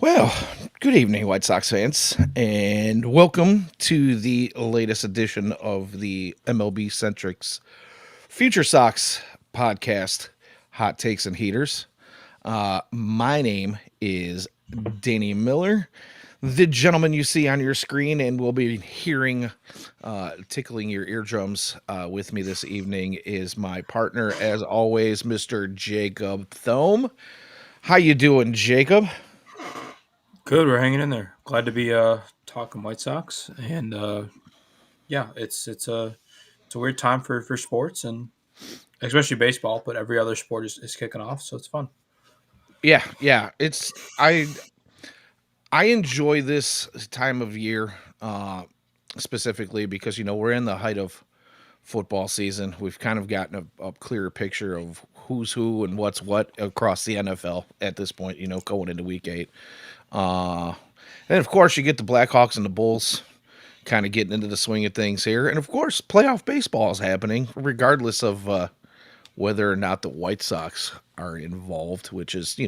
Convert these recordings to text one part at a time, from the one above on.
Well, good evening, White Sox fans, and welcome to the latest edition of the MLB Centric's Future Sox podcast, Hot Takes and Heaters. My name is Danny Miller, the gentleman you see on your screen, and we'll be hearing, tickling your eardrums with me this evening is my partner, as always, Mr. Jacob Thome. How you doing, Jacob? Good, we're hanging in there. Glad to be talking White Sox, and yeah, it's a weird time for sports and especially baseball, but every other sport is kicking off, so it's fun. Yeah. I enjoy this time of year specifically because we're in the height of football season. We've kind of gotten a clearer picture of who's who and what's what across the NFL at this point. Going into Week 8, uh, and of course you get the Blackhawks and the Bulls kind of getting into the swing of things here, and of course playoff baseball is happening, regardless of whether or not the White Sox are involved, which is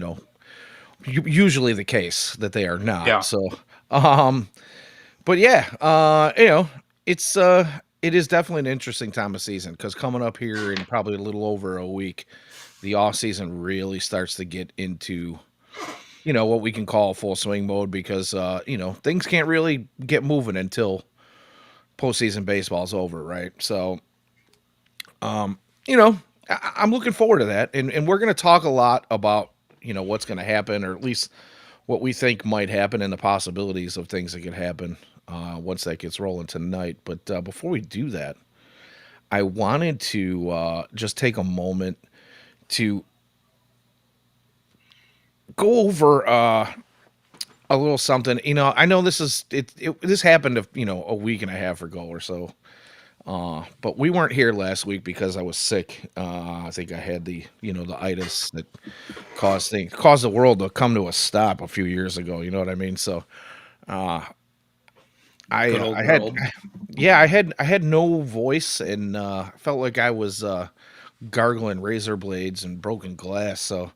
usually the case that they are not. Yeah, So, um, but yeah, it's it is definitely an interesting time of season because coming up here in probably a little over a week, the off season really starts to get into what we can call full swing mode because things can't really get moving until postseason baseball is over, right? So, um, you know, I'm looking forward to that, and we're going to talk a lot about what's going to happen, or at least what we think might happen, and the possibilities of things that could happen once that gets rolling tonight. But before we do that, I wanted to just take a moment to go over a little something. I know this is this happened a week and a half ago or so. But we weren't here last week because I was sick. I think I had the itis that caused the world to come to a stop a few years ago. You know what I mean? So uh, I good uh, old I had world. yeah I had no voice and felt like I was gargling razor blades and broken glass. So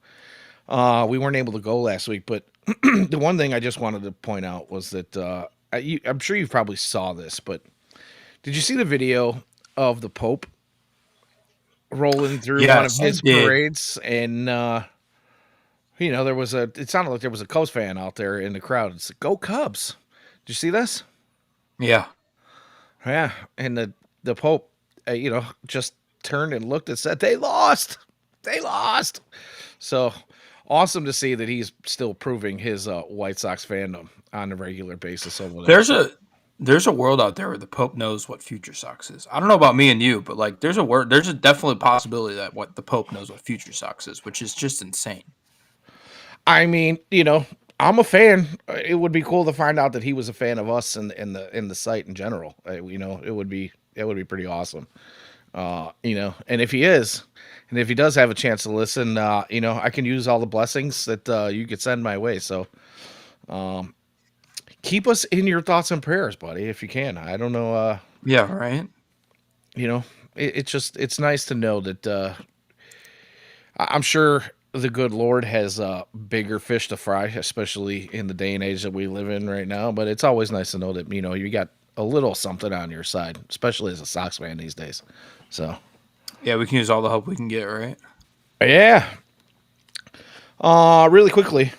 we weren't able to go last week. But the one thing I just wanted to point out was that I'm sure you probably saw this, but did you see the video of the Pope rolling through one of Yes, I his did. parades? And it sounded like there was a Cubs fan out there in the crowd. It's like, go Cubs. Did you see this? Yeah, Yeah. And the Pope just turned and looked and said, they lost. So awesome to see that he's still proving his White Sox fandom on a regular basis over there. there's So a there's a world out there where the Pope knows what Future Sox is. I don't know about me and you, but like there's a definitely possibility that what the Pope knows what Future Sox is, which is just insane. I mean, I'm a fan. It would be cool to find out that he was a fan of us and in the site in general. It would be pretty awesome. And if he is, and if he does have a chance to listen, I can use all the blessings that you could send my way. So keep us in your thoughts and prayers, buddy, if you can. I don't know. Yeah, right. You know, it's nice to know that I'm sure the good Lord has bigger fish to fry, especially in the day and age that we live in right now. But it's always nice to know that you got a little something on your side, especially as a Sox fan these days. So Yeah, we can use all the help we can get, right? yeah. Really quickly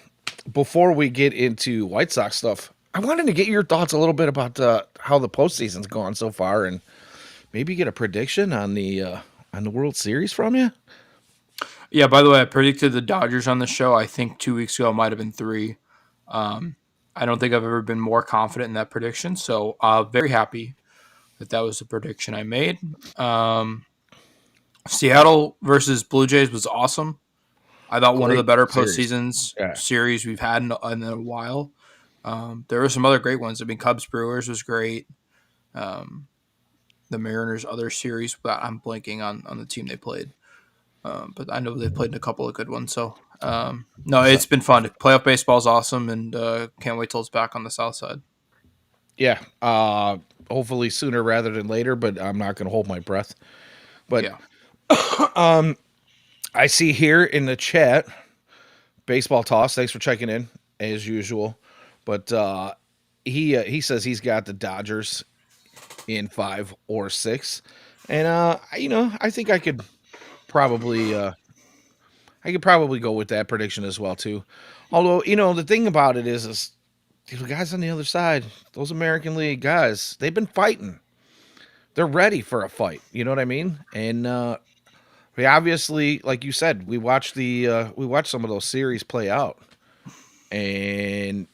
before we get into White Sox stuff, I wanted to get your thoughts a little bit about how the postseason's gone so far, and maybe get a prediction on the World Series from you. Yeah, by the way, I predicted the Dodgers on the show. I think 2 weeks ago, it might have been three. Um, I don't think I've ever been more confident in that prediction. So, very happy that that was the prediction I made. Um, Seattle versus Blue Jays was awesome. I thought one of the Great better series. postseasons Yeah. series we've had in a while. There were some other great ones. I mean, Cubs Brewers was great. Um, the Mariners' other series, but I'm blanking on the team they played. But I know they've played in a couple of good ones. So, no, So it's been fun. Playoff baseball is awesome, and can't wait till it's back on the South Side. yeah, hopefully sooner rather than later, but I'm not going to hold my breath. But Yeah. I see here in the chat, baseball toss. Thanks for checking in. as usual, but he says he's got the Dodgers in 5 or 6, and I think probably I could probably go with that prediction as well too. Although the thing about it is the guys on the other side, those American League guys, they've been fighting. They're ready for a fight. You know what I mean? And we obviously, like you said, we watched some of those series play out, and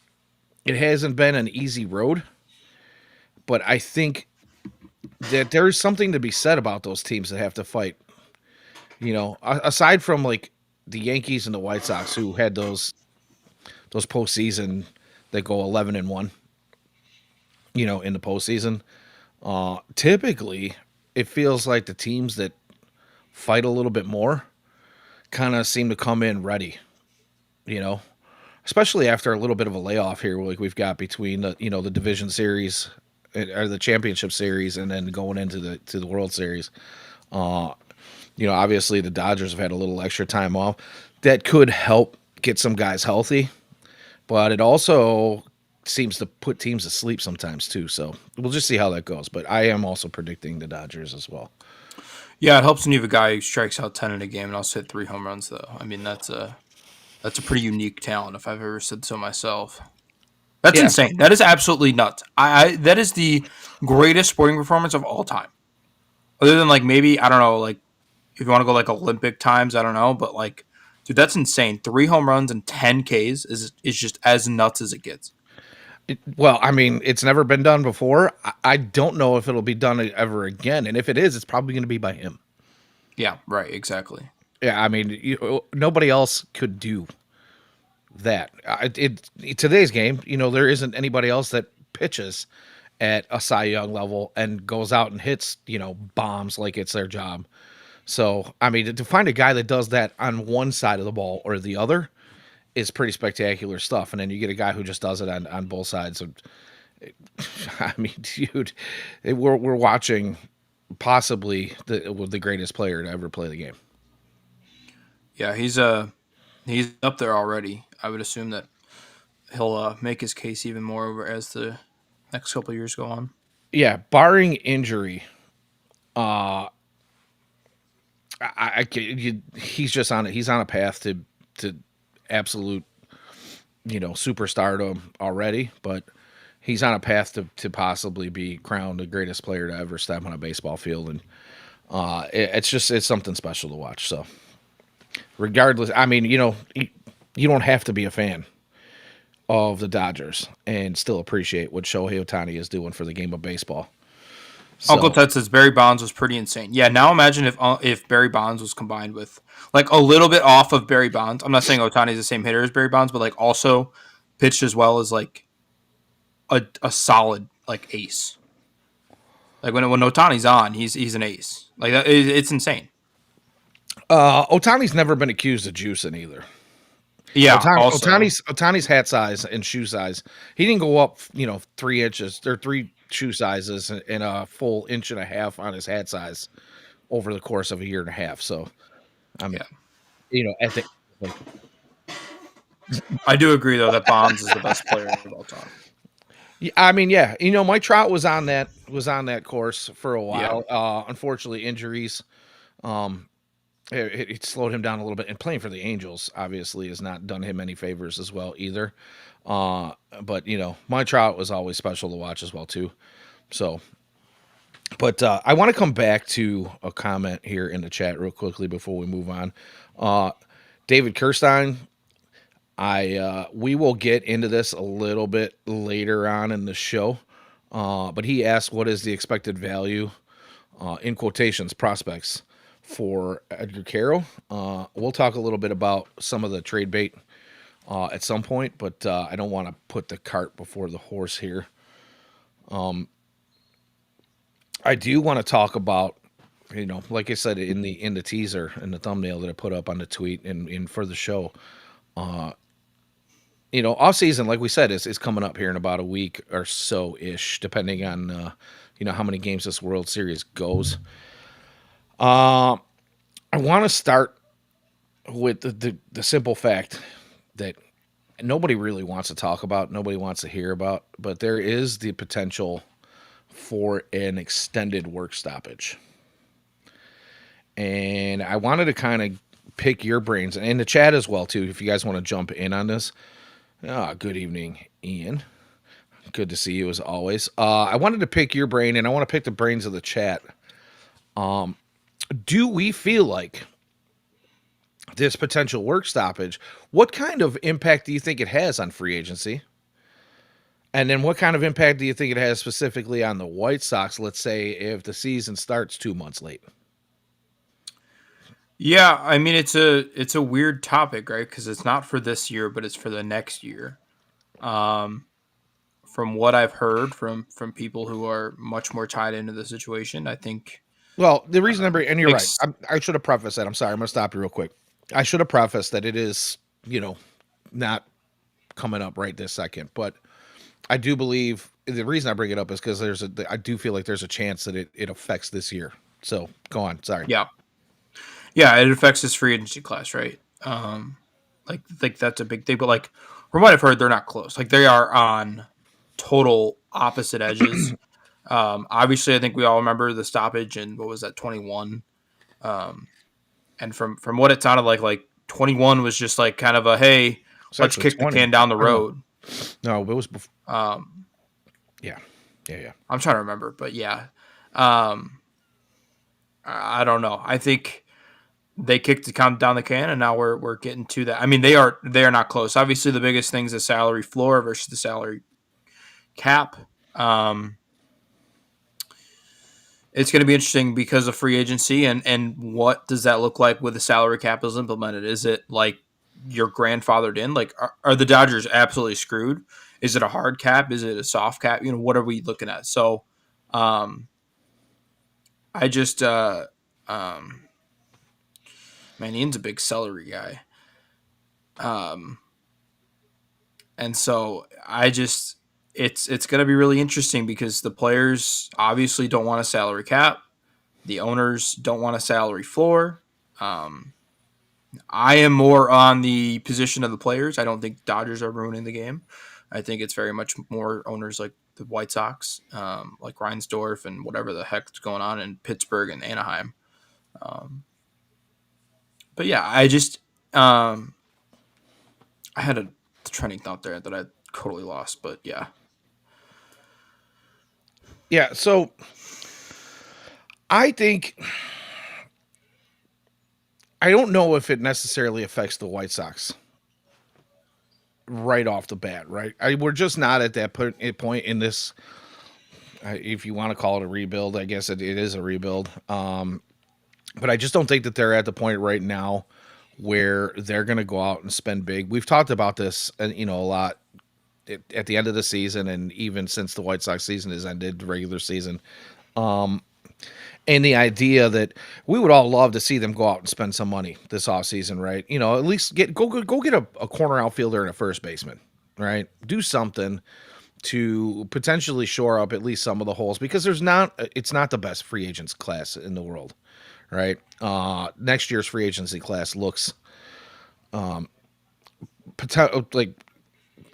it hasn't been an easy road. But I think that there's something to be said about those teams that have to fight. Aside from like the Yankees and the White Sox, who had those postseason that go 11-1, in the postseason. Typically, it feels like the teams that fight a little bit more kind of seem to come in ready. You know, especially after a little bit of a layoff here, like we've got between the division series or the championship series, and then going into the World Series. Uh, Obviously the Dodgers have had a little extra time off. That could help get some guys healthy, but it also seems to put teams to sleep sometimes too. So we'll just see how that goes. But I am also predicting the Dodgers as well. Yeah, it helps when you have a guy who strikes out 10 in a game and also hit 3 home runs. Though I mean, that's a pretty unique talent if I've ever said so myself. That's Yeah, insane. That is absolutely nuts. I that is the greatest sporting performance of all time. Other than like maybe I don't know, like if you want to go like Olympic times, I don't know, but like, dude, that's insane. 3 home runs and 10 Ks is just as nuts as it gets. well, I mean, it's never been done before. I don't know if it'll be done ever again, and if it is, it's probably going to be by him. Yeah, right, exactly. Yeah, I mean, nobody else could do that. Today's game, there isn't anybody else that pitches at a Cy Young level and goes out and hits, bombs like it's their job. So, I mean, to find a guy that does that on one side of the ball or the other is pretty spectacular stuff. And then you get a guy who just does it on both sides. So, I mean, dude, we're watching possibly the greatest player to ever play the game. Yeah, he's up there already. I would assume that he'll make his case even more as the next couple of years go on. Yeah, barring injury, uh, he's just on it. He's on a path to absolute, superstardom already. But he's on a path to possibly be crowned the greatest player to ever step on a baseball field, and it's something special to watch. So, regardless, I mean, you don't have to be a fan of the Dodgers and still appreciate what Shohei Ohtani is doing for the game of baseball. Uncle So, Ted says Barry Bonds was pretty insane. Yeah, now imagine if Barry Bonds was combined with like a little bit off of Barry Bonds. I'm not saying Otani is the same hitter as Barry Bonds, but like also pitched as well as like a solid like ace. Like when Otani's on, he's an ace. Like it's insane. Otani's never been accused of juicing either. Yeah. Also, Otani's hat size and shoe size. He didn't go up, 3 inches or three shoe sizes and a full inch and a half on his hat size over the course of a year and a half. So I'm, yeah, at the like, I do agree though that Bonds is the best player of all time. yeah, I mean, yeah, Mike Trout was on that course for a Yeah. while. Unfortunately, injuries um it slowed him down a little bit. And playing for the Angels obviously has not done him any favors as well either. Uh, but Mike Trout was always special to watch as well too. So, but I want to come back to a comment here in the chat real quickly before we move on. Uh, David Kirstein, we will get into this a little bit later on in the show. But he asked, "What is the expected value in quotations prospects for Edgar Carroll?" We'll talk a little bit about some of the trade bait at some point, but I don't want to put the cart before the horse here. I do want to talk about, like I said in the teaser and the thumbnail that I put up on the tweet and in for the show. Off season, like we said, is coming up here in about a week or so ish, depending on how many games this World Series goes. Uh, I want to start with the simple fact that nobody really wants to talk about, nobody wants to hear about, but there is the potential for an extended work stoppage. And I wanted to kind of pick your brains and in the chat as well too, if you guys want to jump in on this. Good evening, Ian. Good to see you as always. I wanted to pick your brain, and I want to pick the brains of the chat. Do we feel like this potential work stoppage, what kind of impact do you think it has on free agency? And then what kind of impact do you think it has specifically on the White Sox, let's say if the season starts 2 months late? Yeah, I mean it's a weird topic, right? Because it's not for this year, but it's for the next year. Um, from what I've heard from people who are much more tied into the situation, I think Well, the reason I bring, and you're right, makes I should have prefaced that. I'm sorry, I'm going to stop you real quick. I should have prefaced that it is, not coming up right this second, but I do believe the reason I bring it up is because I do feel like there's a chance that it affects this year. So go on. Sorry. yeah, yeah, it affects his free agency class, right? Like that's a big thing. But like from what I've heard, they're not close. Like they are on total opposite edges. Obviously, I think we all remember the stoppage in what was that 21. Um, and from what it sounded like 21 was just like kind of a hey, It's let's actually kick the 20. can down the I don't know. road. No, it was before. Um, Yeah. Yeah. Yeah. I'm trying to remember, but yeah, um, I don't know. I think they kicked the count down the can, and now we're getting to that. I mean, they are not close. Obviously, the biggest thing is the salary floor versus the salary cap. Um, it's going to be interesting because of free agency and what does that look like with the salary cap is implemented? Is it like you're grandfathered in? Like, are the Dodgers absolutely screwed? Is it a hard cap? Is it a soft cap? What are we looking at? So, um, I just, um, man, Ian's a big celery guy. Um, and so I just, it's going to be really interesting because the players obviously don't want a salary cap. The owners don't want a salary floor. Um, I am more on the position of the players. I don't think Dodgers are ruining the game. I think it's very much more owners like the White Sox, like Reinsdorf and whatever the heck's going on in Pittsburgh and Anaheim. Um, but yeah, I had a trending thought there that I totally lost. But yeah, Yeah. So I think I don't know if it necessarily affects the White Sox right off the bat. Right. We're just not at that point in this. If you want to call it a rebuild, I guess it is a rebuild. But I just don't think that they're at the point right now where they're going to go out and spend big. We've talked about this, a lot at the end of the season, and even since the White Sox season has ended, the regular season. And the idea that we would all love to see them go out and spend some money this offseason, right? At least go get a corner outfielder and a first baseman, right? Do something to potentially shore up at least some of the holes because it's not the best free agents class in the world, right? Next year's free agency class looks like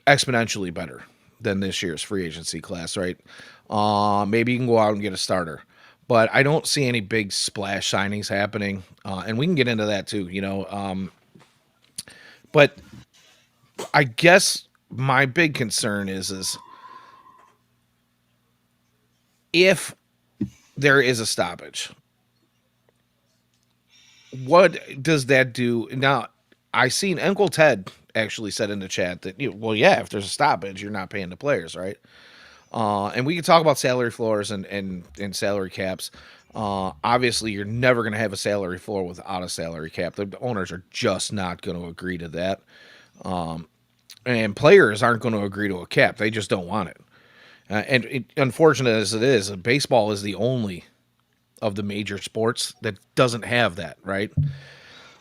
exponentially better than this year's free agency class, right? Maybe you can go out and get a starter, but I don't see any big splash signings happening, and we can get into that too, But I guess my big concern is if there is a stoppage, what does that do? Now, I seen Uncle Ted actually said in the chat that, well, yeah, if there's a stoppage, you're not paying the players, right? And we can talk about salary floors and salary caps. Obviously, you're never going to have a salary floor without a salary cap. The owners are just not going to agree to that. And players aren't going to agree to a cap. They just don't want it. Unfortunate as it is, baseball is the only of the major sports that doesn't have that, right?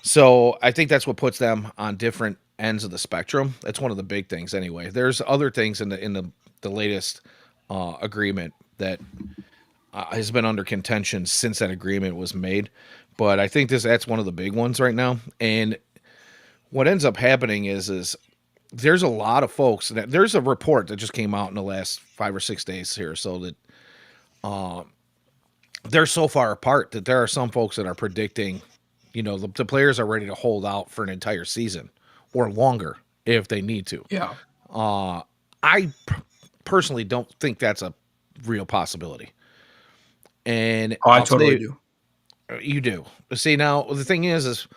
So I think that's what puts them on different ends of the spectrum. That's one of the big things anyway. There's other things in the latest agreement that has been under contention since that agreement was made. But I think that's one of the big ones right now. And what ends up happening is there's a lot of folks that there's a report that just came out in the last 5 or 6 days here, so that they're so far apart that there are some folks that are predicting, the players are ready to hold out for an entire season or longer if they need to. Yeah. I personally don't think that's a real possibility. And Oh, I I'll totally say do. you do. See, now the thing is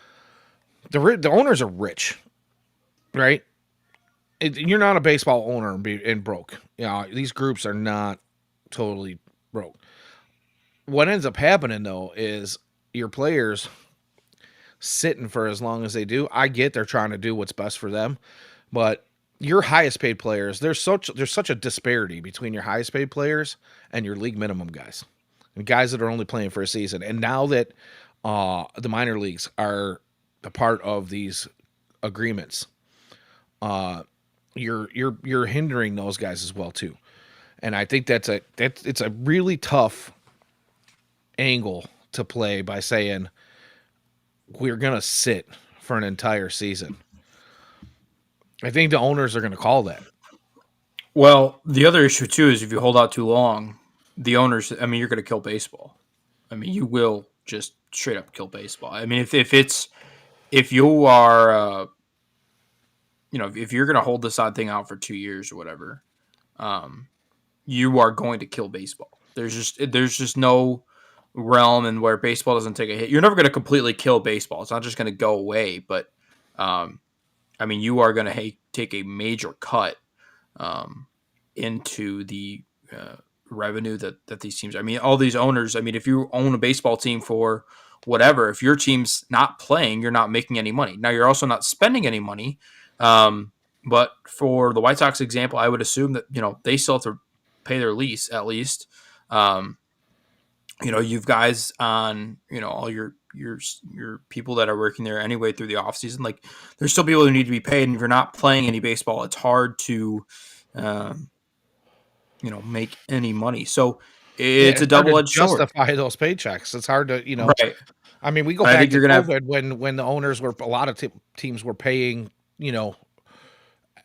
the owners are rich, right? You're not a baseball owner and broke. These groups are not totally broke. What ends up happening though is your players sitting for as long as they do. I get they're trying to do what's best for them, but your highest paid players, there's such a disparity between your highest paid players and your league minimum guys, and guys that are only playing for a season. And now that the minor leagues are a part of these agreements, you're hindering those guys as well too. And I think it's a really tough angle to play by saying we're gonna sit for an entire season. I think the owners are gonna call that. Well, the other issue too is if you hold out too long, the owners. I mean, you're going to kill baseball. I mean, you will just straight up kill baseball. I mean, if you are, if you're going to hold this odd thing out for 2 years or whatever, um, you are going to kill baseball. There's just no realm in where baseball doesn't take a hit. You're never going to completely kill baseball. It's not just going to go away, but um, I mean, you are going to take a major cut um, into the revenue that these teams. I mean, all these owners. I mean, if you own a baseball team for whatever, if your team's not playing, you're not making any money. Now, you're also not spending any money. Um, but for the White Sox example, I would assume that they still have to pay their lease at least. Um, you've guys on all your people that are working there anyway through the off season. Like, there's still people who need to be paid, and if you're not playing any baseball, it's hard to um, make any money. So Yeah, it's a it's hard to double edged sword, justify those paychecks. It's hard to, right? I mean, we go But I back think to you're gonna have COVID when the owners were a lot of teams were paying,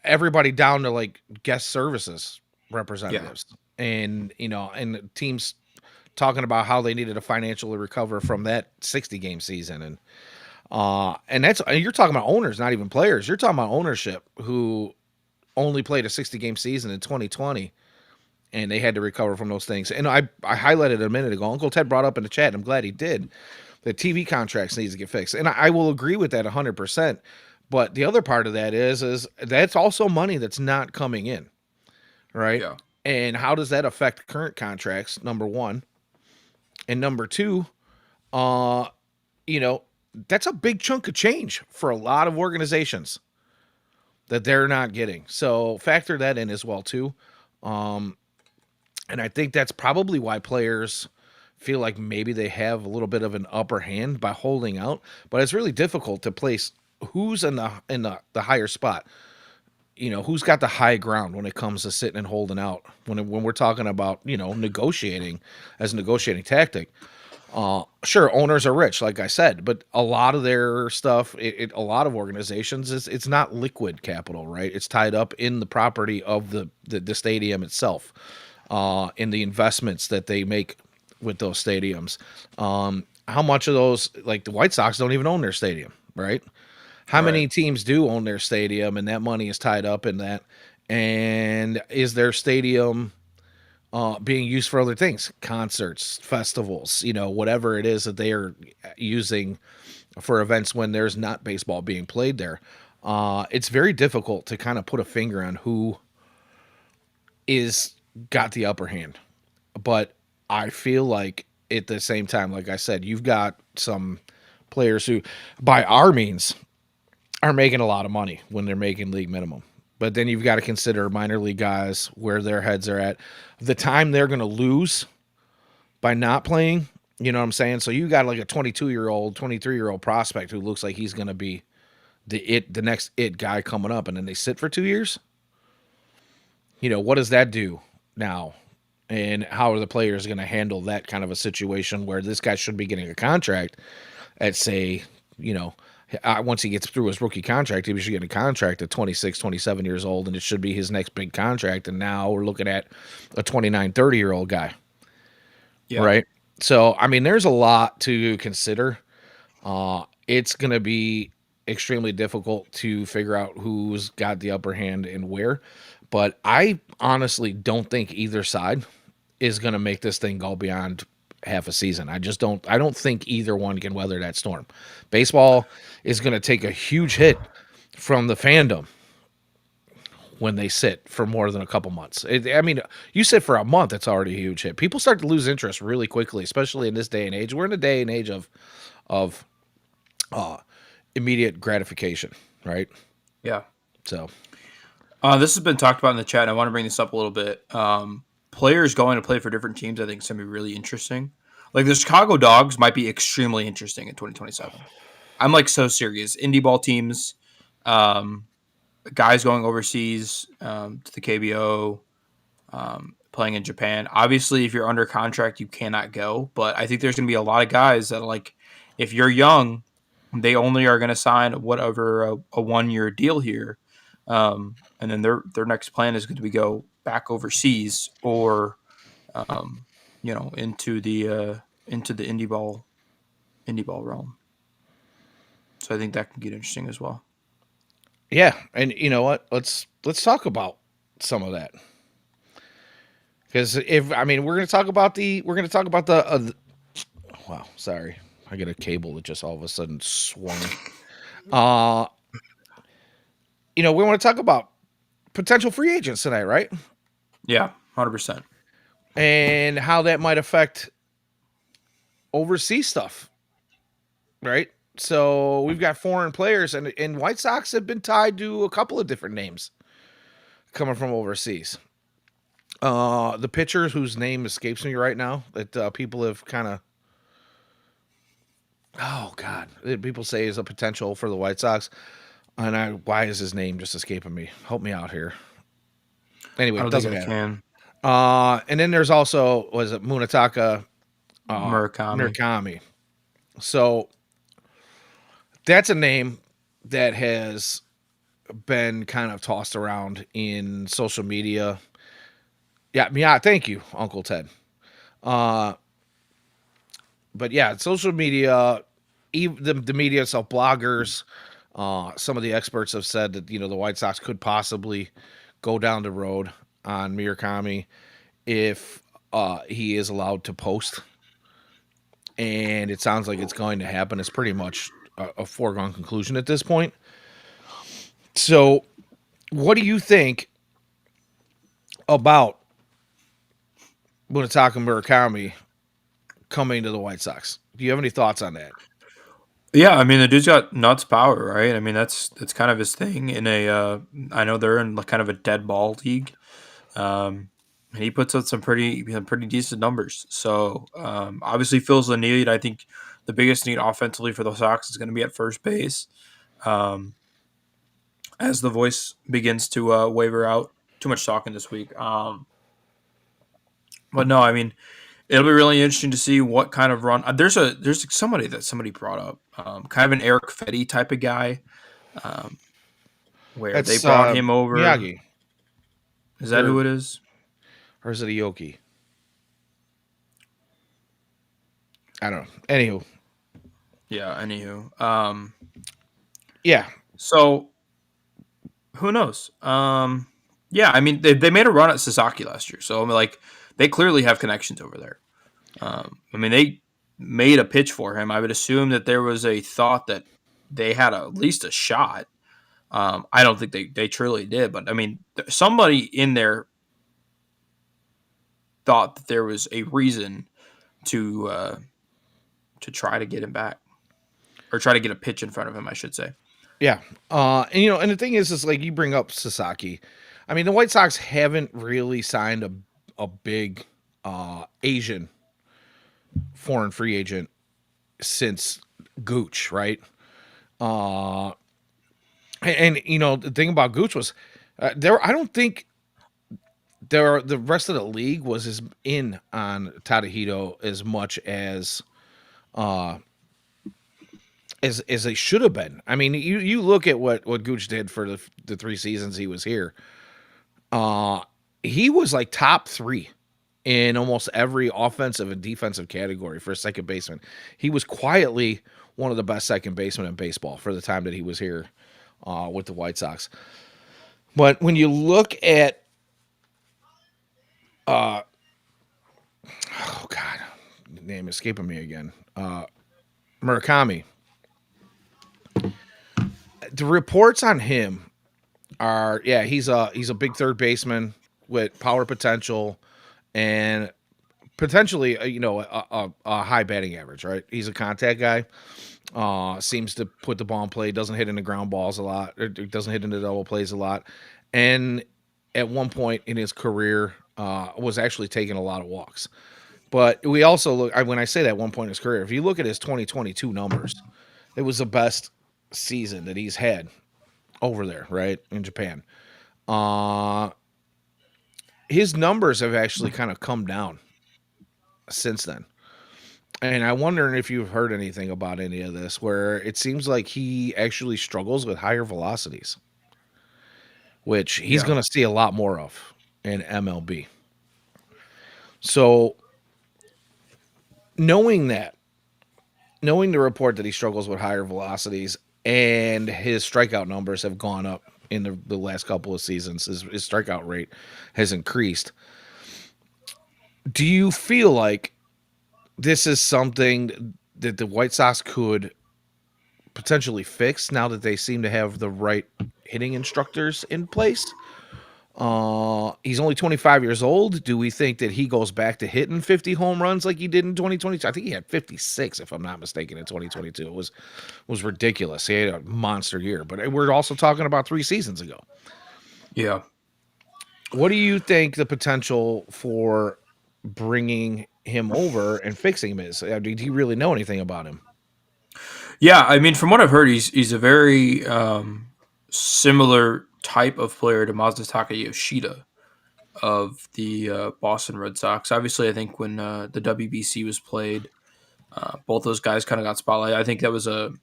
everybody down to like guest services yeah, representatives, and and teams talking about how they needed to financially recover from that 60-game season. And that's, you're talking about owners, not even players. You're talking about ownership who only played a 60-game season in 2020, and they had to recover from those things. And I highlighted it a minute ago. Uncle Ted brought up in the chat, and I'm glad he did, that TV contracts needs to get fixed. And I will agree with that 100%. But the other part of that is that's also money that's not coming in, right? yeah. And how does that affect current contracts? Number one, and number two, uh, you know, that's a big chunk of change for a lot of organizations that they're not getting. So factor that in as well too. Um, and I think that's probably why players feel like maybe they have a little bit of an upper hand by holding out, but it's really difficult to place who's in the higher spot. Who's got the high ground when it comes to sitting and holding out when we're talking about, negotiating as a negotiating tactic. Sure, owners are rich, like I said, but a lot of their stuff, a lot of organizations, it's not liquid capital, right? It's tied up in the property of the stadium itself, in the investments that they make with those stadiums. How much of those, like the White Sox, don't even own their stadium, right? How Right. many teams do own their stadium, and that money is tied up in that? And is their stadium being used for other things, concerts, festivals, whatever it is that they are using for events when there's not baseball being played there. It's very difficult to kind of put a finger on who is got the upper hand. But I feel like at the same time, like I said, you've got some players who, by our means, are making a lot of money when they're making league minimum. But then you've got to consider minor league guys, where their heads are at, the time they're going to lose by not playing. You know what I'm saying? So you got like a 22-year-old, 23-year-old prospect who looks like he's going to be the next guy coming up, and then they sit for 2 years. What does that do now? And how are the players going to handle that kind of a situation where this guy should be getting a contract at, say, you know, Once he gets through his rookie contract, he should get a contract at 26, 27 years old, and it should be his next big contract. And now we're looking at a 29, 30-year-old guy, Yeah. right? So, I mean, there's a lot to consider. It's going to be extremely difficult to figure out who's got the upper hand and where. But I honestly don't think either side is going to make this thing go beyond half a season. I just don't. I don't think either one can weather that storm. Baseball is going to take a huge hit from the fandom when they sit for more than a couple months. I mean, you sit for a month, it's already a huge hit. People start to lose interest really quickly, especially in this day and age. We're in a day and age of immediate gratification, right? Yeah. So, This has been talked about in the chat, and I want to bring this up a little bit. Players going to play for different teams, I think, is going to be really interesting. Like the Chicago Dogs might be extremely interesting in 2027. I'm like so serious. Indie ball teams, um, guys going overseas to the KBO, playing in Japan. Obviously, if you're under contract, you cannot go. But I think there's going to be a lot of guys that like, if you're young, they only are going to sign whatever a 1 year deal here, and then their next plan is going to be go back overseas or, um, into the indie ball realm. So I think that can get interesting as well. yeah, and you know what? Let's talk about some of that. Because if I mean, we're going to talk about wow, sorry. I get a cable that just all of a sudden swung. Uh, we want to talk about potential free agents tonight, right? Yeah, 100%. And how that might affect overseas stuff, right? So we've got foreign players, and White Sox have been tied to a couple of different names coming from overseas. The pitchers whose name escapes me right now that people have kind of, oh god, people say is a potential for the White Sox, and why is his name just escaping me? Help me out here. Anyway, I it don't think doesn't I matter. can. And then there's also was it Munataka Murakami. Murakami. So that's a name that has been kind of tossed around in social media. Yeah, thank you, Uncle Ted. Uh, but yeah, social media, even the media itself, bloggers, some of the experts have said that the White Sox could possibly go down the road on Murakami if he is allowed to post, and it sounds like it's going to happen. It's pretty much a foregone conclusion at this point. So, what do you think about Munataka Murakami coming to the White Sox? Do you have any thoughts on that? Yeah, I mean the dude's got nuts power, right? I mean that's kind of his thing. In a, I know they're in like kind of a dead ball league, and he puts out some pretty decent numbers. So obviously fills the need. I think the biggest need offensively for the Sox is going to be at first base, um, as the voice begins to waver out. Too much talking this week, but no, I mean it'll be really interesting to see what kind of run. There's somebody brought up, kind of an Eric Fetty type of guy, um, where they That's brought him over. Miyagi, Is that who or it is? or is it Aoki? I don't know. Anywho, Yeah. Anywho, yeah, so who knows? Yeah. I mean, they made a run at Sasaki last year, so I mean, like they clearly have connections over there. I mean, they made a pitch for him. I would assume that there was a thought that they had at least a shot. I don't think they truly did, but I mean, somebody in there thought that there was a reason to try to get him back or try to get a pitch in front of him, I should say. yeah. And the thing is like you bring up Sasaki. I mean, the White Sox haven't really signed a big Asian foreign free agent since Gooch, right? Uh, and the thing about Gooch was there. I don't think the rest of the league was as in on Tadahito as much as as they should have been. I mean, you look at what Gooch did for the 3 seasons he was here. Uh, he was like top three in almost every offensive and defensive category for a second baseman. He was quietly one of the best second basemen in baseball for the time that he was here with the White Sox. But when you look at, oh God, name escaping me again, Murakami, the reports on him are, yeah, he's a big third baseman with power potential and potentially a high batting average, right? He's a contact guy. Seems to put the ball in play, doesn't hit into ground balls a lot, or doesn't hit into double plays a lot. And at one point in his career, was actually taking a lot of walks. But we also look, when I say that one point in his career, if you look at his 2022 numbers, it was the best season that he's had over there, right, in Japan. Uh, his numbers have actually kind of come down since then. And I wonder if you've heard anything about any of this, where it seems like he actually struggles with higher velocities, which he's Yeah. going to see a lot more of in MLB. So knowing that, knowing the report that he struggles with higher velocities and his strikeout numbers have gone up in the last couple of seasons, his strikeout rate has increased. Do you feel like this is something that the White Sox could potentially fix now that they seem to have the right hitting instructors in place? He's only 25 years old. Do we think that he goes back to hitting 50 home runs like he did in 2022? I think he had 56, if I'm not mistaken, in 2022. It was ridiculous. He had a monster year, but we're also talking about 3 seasons ago. Yeah. What do you think the potential for bringing him over and fixing him is? Did he really know anything about him? Yeah, I mean, from what I've heard, he's a very similar type of player to Masataka Yoshida of the Boston Red Sox. Obviously, I think when the WBC was played, both those guys kind of got spotlight. I think that was a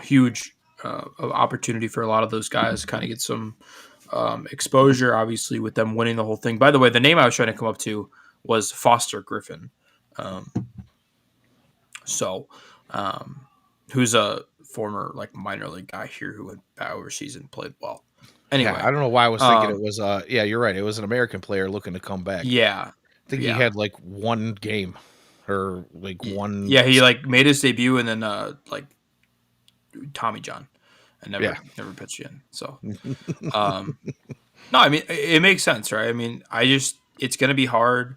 huge opportunity for a lot of those guys to kind of get some exposure, obviously, with them winning the whole thing. By the way, the name I was trying to come up to was Foster Griffin. Um, so, um, who's a former like minor league guy here who went overseas and played well. Yeah, Anyway, I don't know why I was thinking it um, was yeah, you're right. It was an American player looking to come back. yeah, I think he yeah, had like one game or like one. yeah. He like made his debut and then like Tommy John, and Yeah. never pitched again. So, um, no, I mean it makes sense, right? I mean, it's gonna be hard.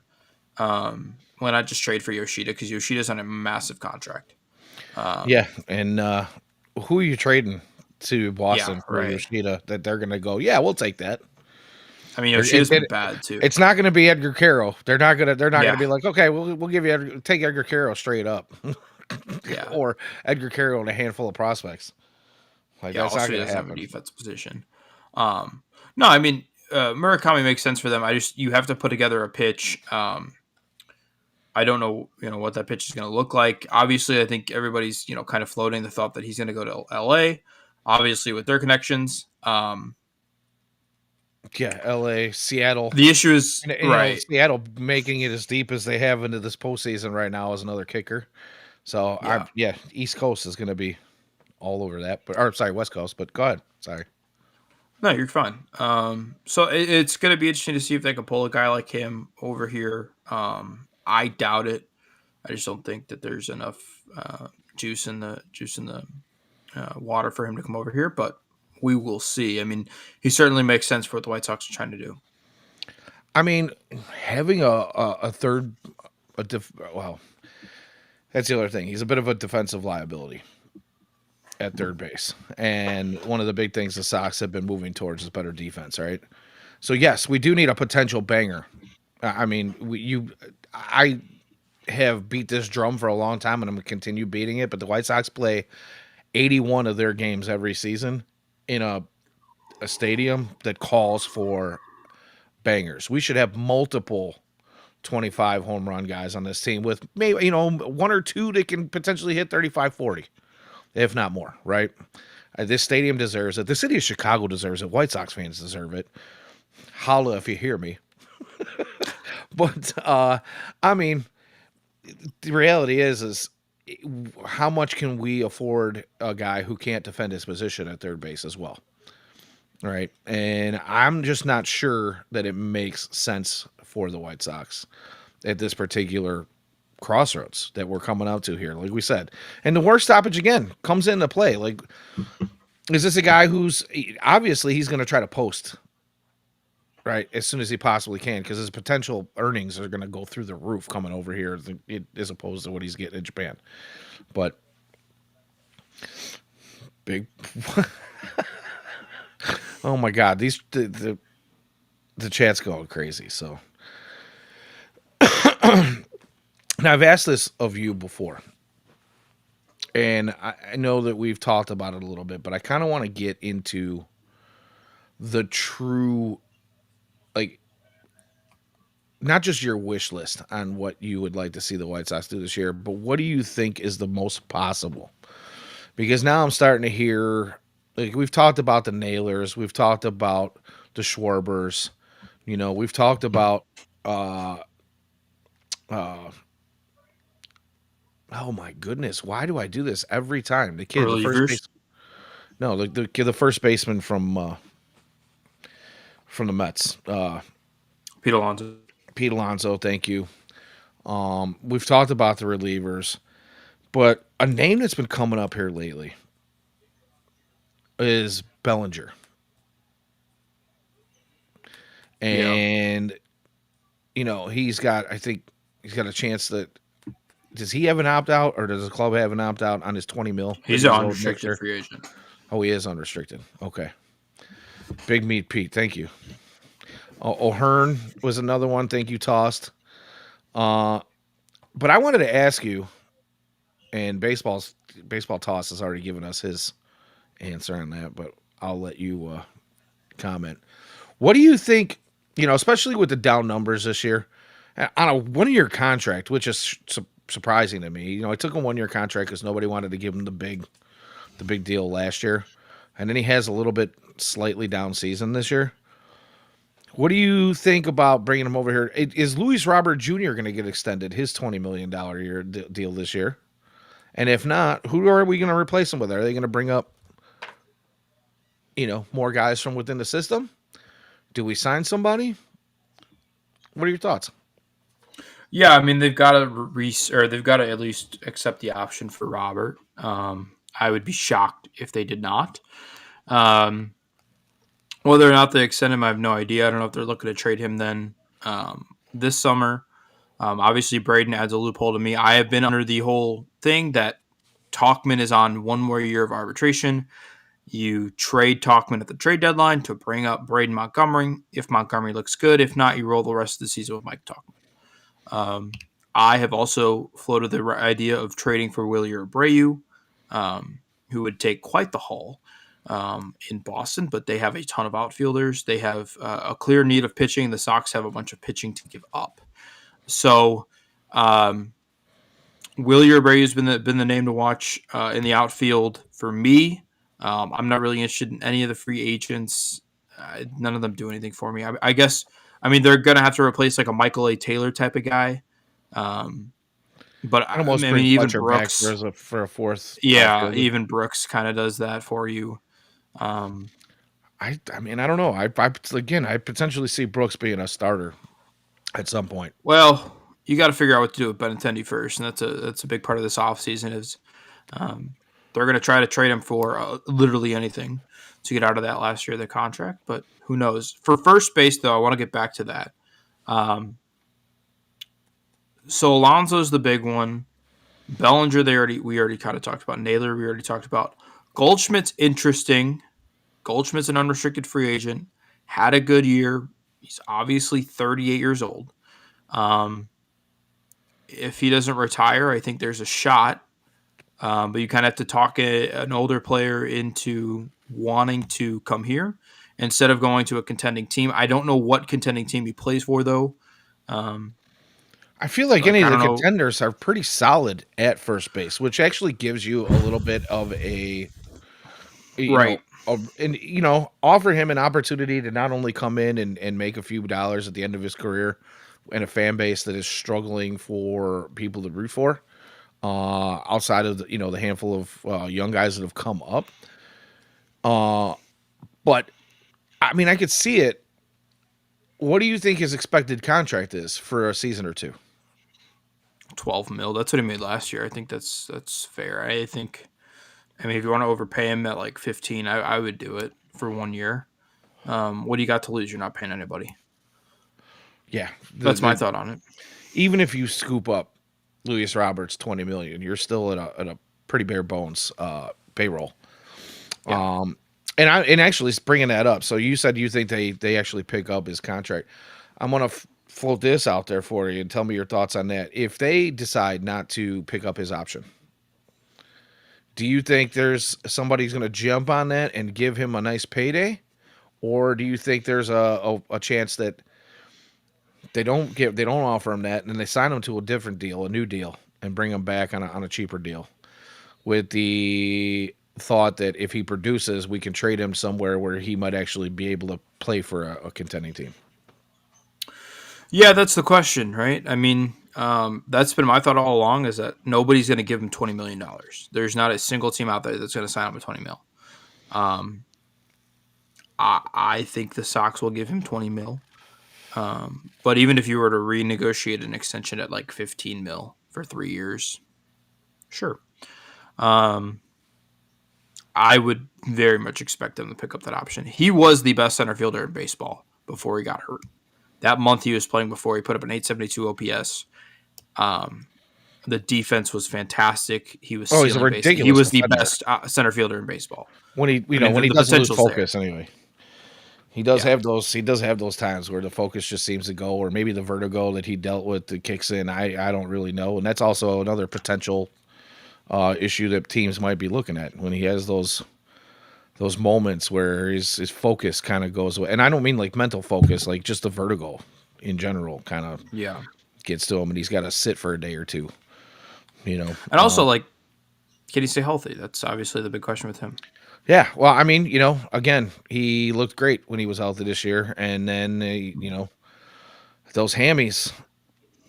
Why not just trade for Yoshida because Yoshida's on a massive contract. Yeah, and who are you trading to Yeah, Boston for right. Yoshida that they're going to go? Yeah, we'll take that. I mean, They're- Yoshida's been bad too. it's not going to be Edgar Carroll. They're not gonna Yeah, be like, okay, we'll give you take Edgar Carroll straight up, yeah, or Edgar Carroll and a handful of prospects. Like yeah. that's not Also, he going to doesn't have a happen. defense position. Um, no, I mean Murakami makes sense for them. You have to put together a pitch. I don't know, what that pitch is going to look like. Obviously, I think everybody's, kind of floating the thought that he's going to go to LA, obviously with their connections. Yeah, L.A., Seattle, The issue is and right. Seattle making it as deep as they have into this postseason right now is another kicker. So Yeah. yeah, East Coast is going to be all over that, but or sorry, West Coast. But go ahead, sorry. No, you're fine. So it's going to be interesting to see if they can pull a guy like him over here. I doubt it. I just don't think that there's enough juice in the water for him to come over here. But we will see. I mean, he certainly makes sense for what the White Sox are trying to do. I mean, having a third, well, that's the other thing. He's a bit of a defensive liability at third base, and one of the big things the Sox have been moving towards is better defense, right? So yes, we do need a potential banger. I mean, I have beat this drum for a long time, and I'm gonna continue beating it. But the White Sox play 81 of their games every season in a stadium that calls for bangers. We should have multiple 25 home run guys on this team with maybe one or two that can potentially hit 35, 40. if not more, right? This stadium deserves it. The city of Chicago deserves it. White Sox fans deserve it. Holla if you hear me. But I mean, the reality is how much can we afford a guy who can't defend his position at third base as well? Right. And I'm just not sure that it makes sense for the White Sox at this particular crossroads that we're coming out to here, like we said. And the worst stoppage again comes into play. Like, is this a guy who's obviously he's going to try to post right as soon as he possibly can because his potential earnings are going to go through the roof coming over here as opposed to what he's getting in Japan. But big, oh my God, these the chat's going crazy. So now I've asked this of you before, and I know that we've talked about it a little bit, but I kind of want to get into the true, like, not just your wish list on what you would like to see the White Sox do this year, but what do you think is the most possible? Because now I'm starting to hear, like, we've talked about the Nailers, we've talked about the Schwarbers, we've talked about, uh, uh, oh my goodness, why do I do this every time? The kid, the first Relievers, base, no, the kid, the first baseman from the Mets, Pete Alonso. Pete Alonso. Thank you. We've talked about the relievers, but a name that's been coming up here lately is Bellinger, Yeah, and he's got. I think he's got a chance that. Does he have an opt out, or does the club have an opt out on his 20 mil that he's an he's owed next unrestricted year? free agent. Oh, he is unrestricted. Okay, Big Meat Pete. Thank you. O'Hearn was another one. Thank you, Tossed. Uh, but I wanted to ask you, and baseball Toss has already given us his answer on that, but I'll let you comment. What do you think? Especially with the down numbers this year, on a 1 year contract, which is surprising to me. I took a 1 year contract because nobody wanted to give him the big deal last year, and then he has a little bit slightly down season this year. What do you think about bringing him over here? Is Luis Robert Jr. going to get extended his $20 million a year deal this year? And if not, who are we going to replace him with? Are they going to bring up more guys from within the system? Do we sign somebody? What are your thoughts? Yeah, I mean they've got to or they've got to at least accept the option for Robert. I would be shocked if they did not. Um, Whether or not they extend him, I have no idea. I don't know if they're looking to trade him then this summer. Obviously, Braden adds a loophole to me. I have been under the whole thing that Talkman is on 1 more year of arbitration. You trade Talkman at the trade deadline to bring up Braden Montgomery if Montgomery looks good. If not, you roll the rest of the season with Mike Talkman. I have also floated the idea of trading for Willie Abreu, who would take quite the haul in Boston, but they have a ton of outfielders. They have a clear need of pitching. The Sox have a bunch of pitching to give up. So um, Willie Abreu has been the name to watch in the outfield for me. I'm not really interested in any of the free agents. None of them do anything for me. I guess. I mean, they're gonna have to replace like a Michael A. Taylor type of guy. Um, but I'd I almost mean, bring even Fletcher back Brooks. for a fourth Yeah, outfielder. even Brooks kind of does that for you. Um, I mean, I don't know. I potentially see Brooks being a starter at some point. well, you got to figure out what to do with Benintendi first, and that's a big part of this offseason is um, they're going to try to trade him for literally anything to get out of that last year of the contract, but who knows? For first base, though, I want to get back to that. Um, so Alonso's the big one. Bellinger, we already kind of talked about. Naylor, we already talked about. Goldschmidt's interesting. Goldschmidt's an unrestricted free agent. Had a good year. He's obviously 38 years old. Um, if he doesn't retire, I think there's a shot. But you kind of have to talk an older player into wanting to come here instead of going to a contending team. I don't know what contending team he plays for, though. Um, I feel like Like any I of the don't know. contenders are pretty solid at first base, which actually gives you a little bit of a, Right. offer him an opportunity to not only come in and make a few dollars at the end of his career and a fan base that is struggling for people to root for, outside of the handful of young guys that have come up. Uh, but I mean, I could see it. What do you think his expected contract is for a season or two? 12 mil. That's what he made last year. I think that's fair. I think. I mean, if you want to overpay him at like 15, I would do it for 1 year. What do you got to lose? You're not paying anybody. Yeah, That's my thought on it. even if you scoop up Luis Roberts 20 million, you're still at a pretty bare bones payroll. Yeah. And actually bringing that up. So you said you think they actually pick up his contract. I'm gonna float this out there for you and tell me your thoughts on that. If they decide not to pick up his option, do you think there's somebody's gonna jump on that and give him a nice payday, or do you think there's a chance that they don't offer him that and they sign him to a different deal, a new deal, and bring him back on a cheaper deal with the thought that if he produces, we can trade him somewhere where he might actually be able to play for a contending team. Yeah, that's the question, right? I mean, that's been my thought all along is that nobody's going to give him $20 million. There's not a single team out there that's going to sign him a 20 mil. Um, I think the Sox will give him 20 mil. But even if you were to renegotiate an extension at like 15 mil for 3 years, sure. I would very much expect them to pick up that option. He was the best center fielder in baseball before he got hurt. That month he was playing before, he put up an 872 OPS. The defense was fantastic. He was Oh, he's a stealing bases. He ridiculous was the defender best center fielder in baseball. when he I mean, when he the doesn't lose potential's there. focus anyway. He does Yeah. have those. He does have those times where the focus just seems to go, or maybe the vertigo that he dealt with that kicks in. I don't really know, and that's also another potential issue that teams might be looking at when he has those moments where his focus kind of goes away. And I don't mean like mental focus, like just the vertigo in general kind of Yeah. gets to him, and he's got to sit for a day or two. You know, And also, like, can he stay healthy? That's obviously the big question with him. yeah. Well, I mean, again, he looked great when he was healthy this year, and then those hammies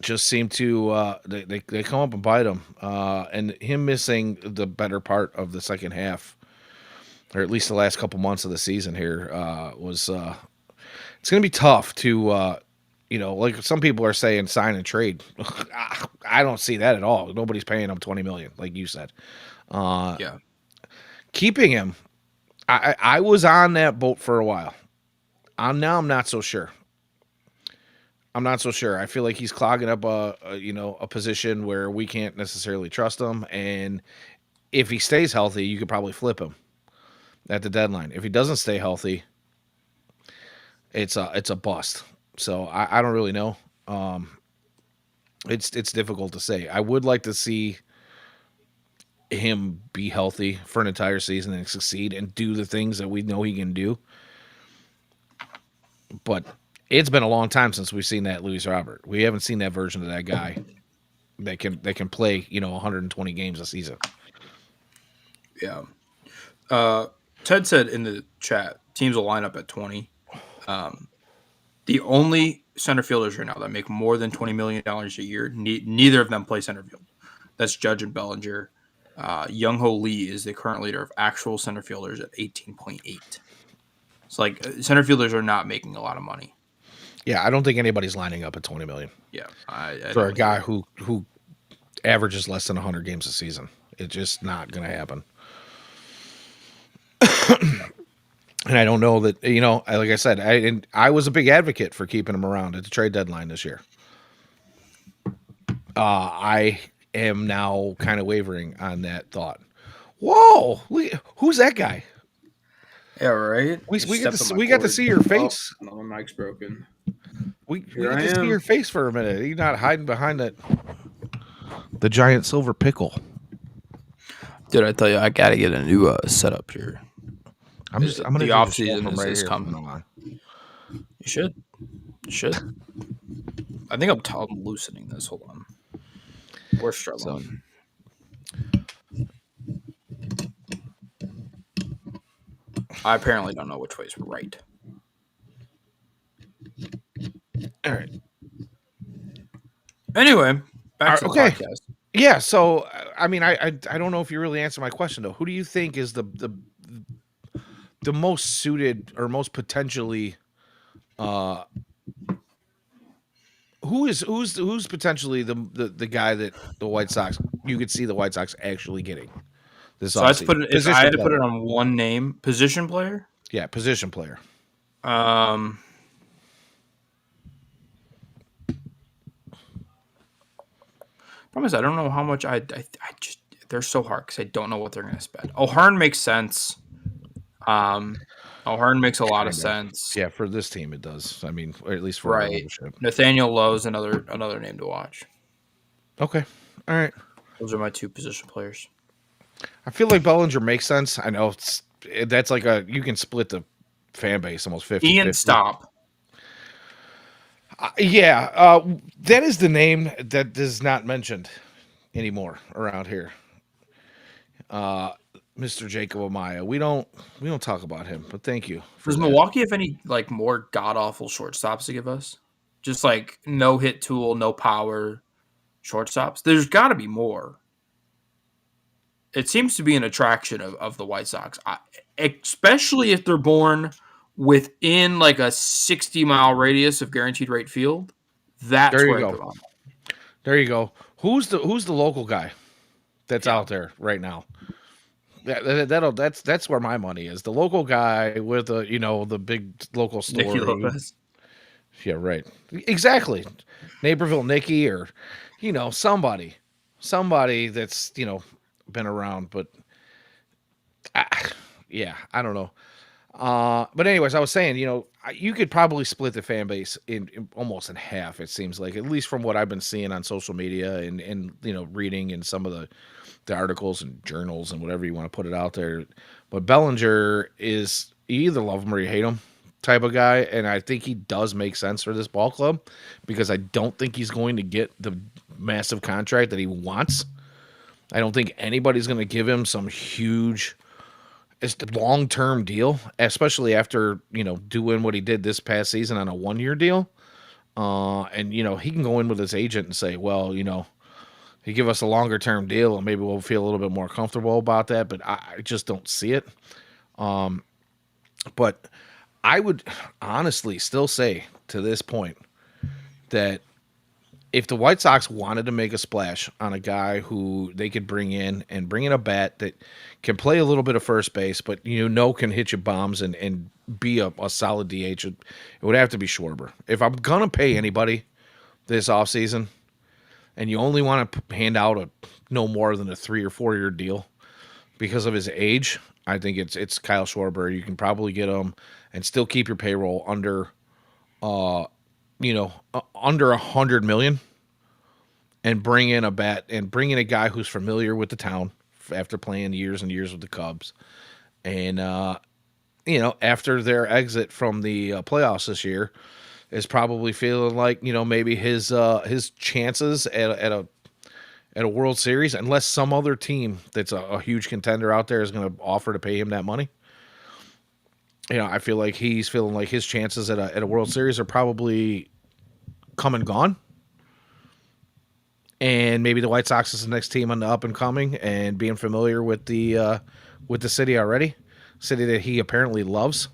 just seem to they come up and bite him. And him missing the better part of the second half, or at least the last couple months of the season here, was it's going to be tough to like some people are saying sign and trade. I don't see that at all. Nobody's paying him 20 million, like you said. Yeah. Keeping him, I was on that boat for a while. I'm not so sure. I'm not so sure. I feel like he's clogging up a position where we can't necessarily trust him. And if he stays healthy, you could probably flip him at the deadline. If he doesn't stay healthy, it's a bust. So I don't really know. It's difficult to say. I would like to see him be healthy for an entire season and succeed and do the things that we know he can do. But it's been a long time since we've seen that Luis Robert. We haven't seen that version of that guy that can play 120 games a season. Yeah. Ted said in the chat, teams will line up at 20. The only center fielders right now that make more than $20 million a year, neither of them play center field. That's Judge and Bellinger. Young Ho Lee is the current leader of actual center fielders at 18.8. It's like center fielders are not making a lot of money. Yeah, I don't think anybody's lining up at 20 million. Yeah, for a guy who averages less than 100 games a season. It's just not going to happen. And I don't know that, like I said, I was a big advocate for keeping him around at the trade deadline this year. I am now kind of wavering on that thought. Whoa, who's that guy? Yeah, right. We got to see your face. Oh, no, my mic's broken. We got to see your face for a minute. You're not hiding behind the giant silver pickle. Did I tell you I got to get a new setup here? I'm gonna the offseason is here coming. You should. I think I'm loosening this. Hold on. We're So, struggling. I apparently don't know which way is right. all right. Anyway, back to the Okay. podcast. Yeah. So, I mean, I don't know if you really answered my question though. Who do you think is the most suited or most potentially uh who's potentially the guy that the White Sox you could see the White Sox actually getting this So I had to put offseason? it if I Position had to put player. it on one name, position player. Yeah, position player. Um, Promise I don't know how much I just they're so hard because I don't know what they're going to spend. O'Hearn makes sense. Um, O'Hearn makes a lot of Kind of. sense. Yeah, for this team it does. I mean, or at least for our Right. ownership. Nathaniel Lowe's another name to watch. Okay. All right. Those are my two position players. I feel like Bellinger makes sense. I know that's like you can split the fan base almost 50 Ian, 50. stop. Yeah, that is the name that is not mentioned anymore around here. Uh, Mr. Jacob Amaya. We don't talk about him, but thank you for Does that. Milwaukee have any like more god awful shortstops to give us? Just like no hit tool, no power shortstops. There's got to be more. It seems to be an attraction of the White Sox, especially if they're born within like a 60-mile radius of guaranteed rate field. That's There you where I go. put on. There you go. Who's the local guy that's Yeah, out there right now? That's where my money is. The local guy with the big local Nicky store. Lopez. Yeah, right. Exactly. Naperville Nicky or somebody that's been around, but yeah, I don't know. But anyways, I was saying, you could probably split the fan base in almost in half. It seems like, at least from what I've been seeing on social media and reading in some of the articles and journals and whatever you want to put it out there. But Bellinger is, you either love him or you hate him type of guy, and I think he does make sense for this ball club because I don't think he's going to get the massive contract that he wants. I don't think anybody's going to give him some huge, it's the long-term deal, especially after doing what he did this past season on a one-year deal. And he can go in with his agent and say, well, he give us a longer-term deal, and maybe we'll feel a little bit more comfortable about that. But I just don't see it. But I would honestly still say to this point that if the White Sox wanted to make a splash on a guy who they could bring in a bat that can play a little bit of first base, but can hit you bombs and be a solid DH, it would have to be Schwarber. If I'm gonna pay anybody this offseason and you only want to hand out a no more than a 3 or 4 year deal because of his age, I think it's Kyle Schwarber. You can probably get him and still keep your payroll under under 100 million, and bring in a bat and bring in a guy who's familiar with the town after playing years and years with the Cubs. And, after their exit from the playoffs this year, is probably feeling like, maybe his chances at a World Series, unless some other team that's a huge contender out there is going to offer to pay him that money. I feel like he's feeling like his chances at a World Series are probably come and gone. And maybe the White Sox is the next team on the up and coming, and being familiar with the city already, city that he apparently loves.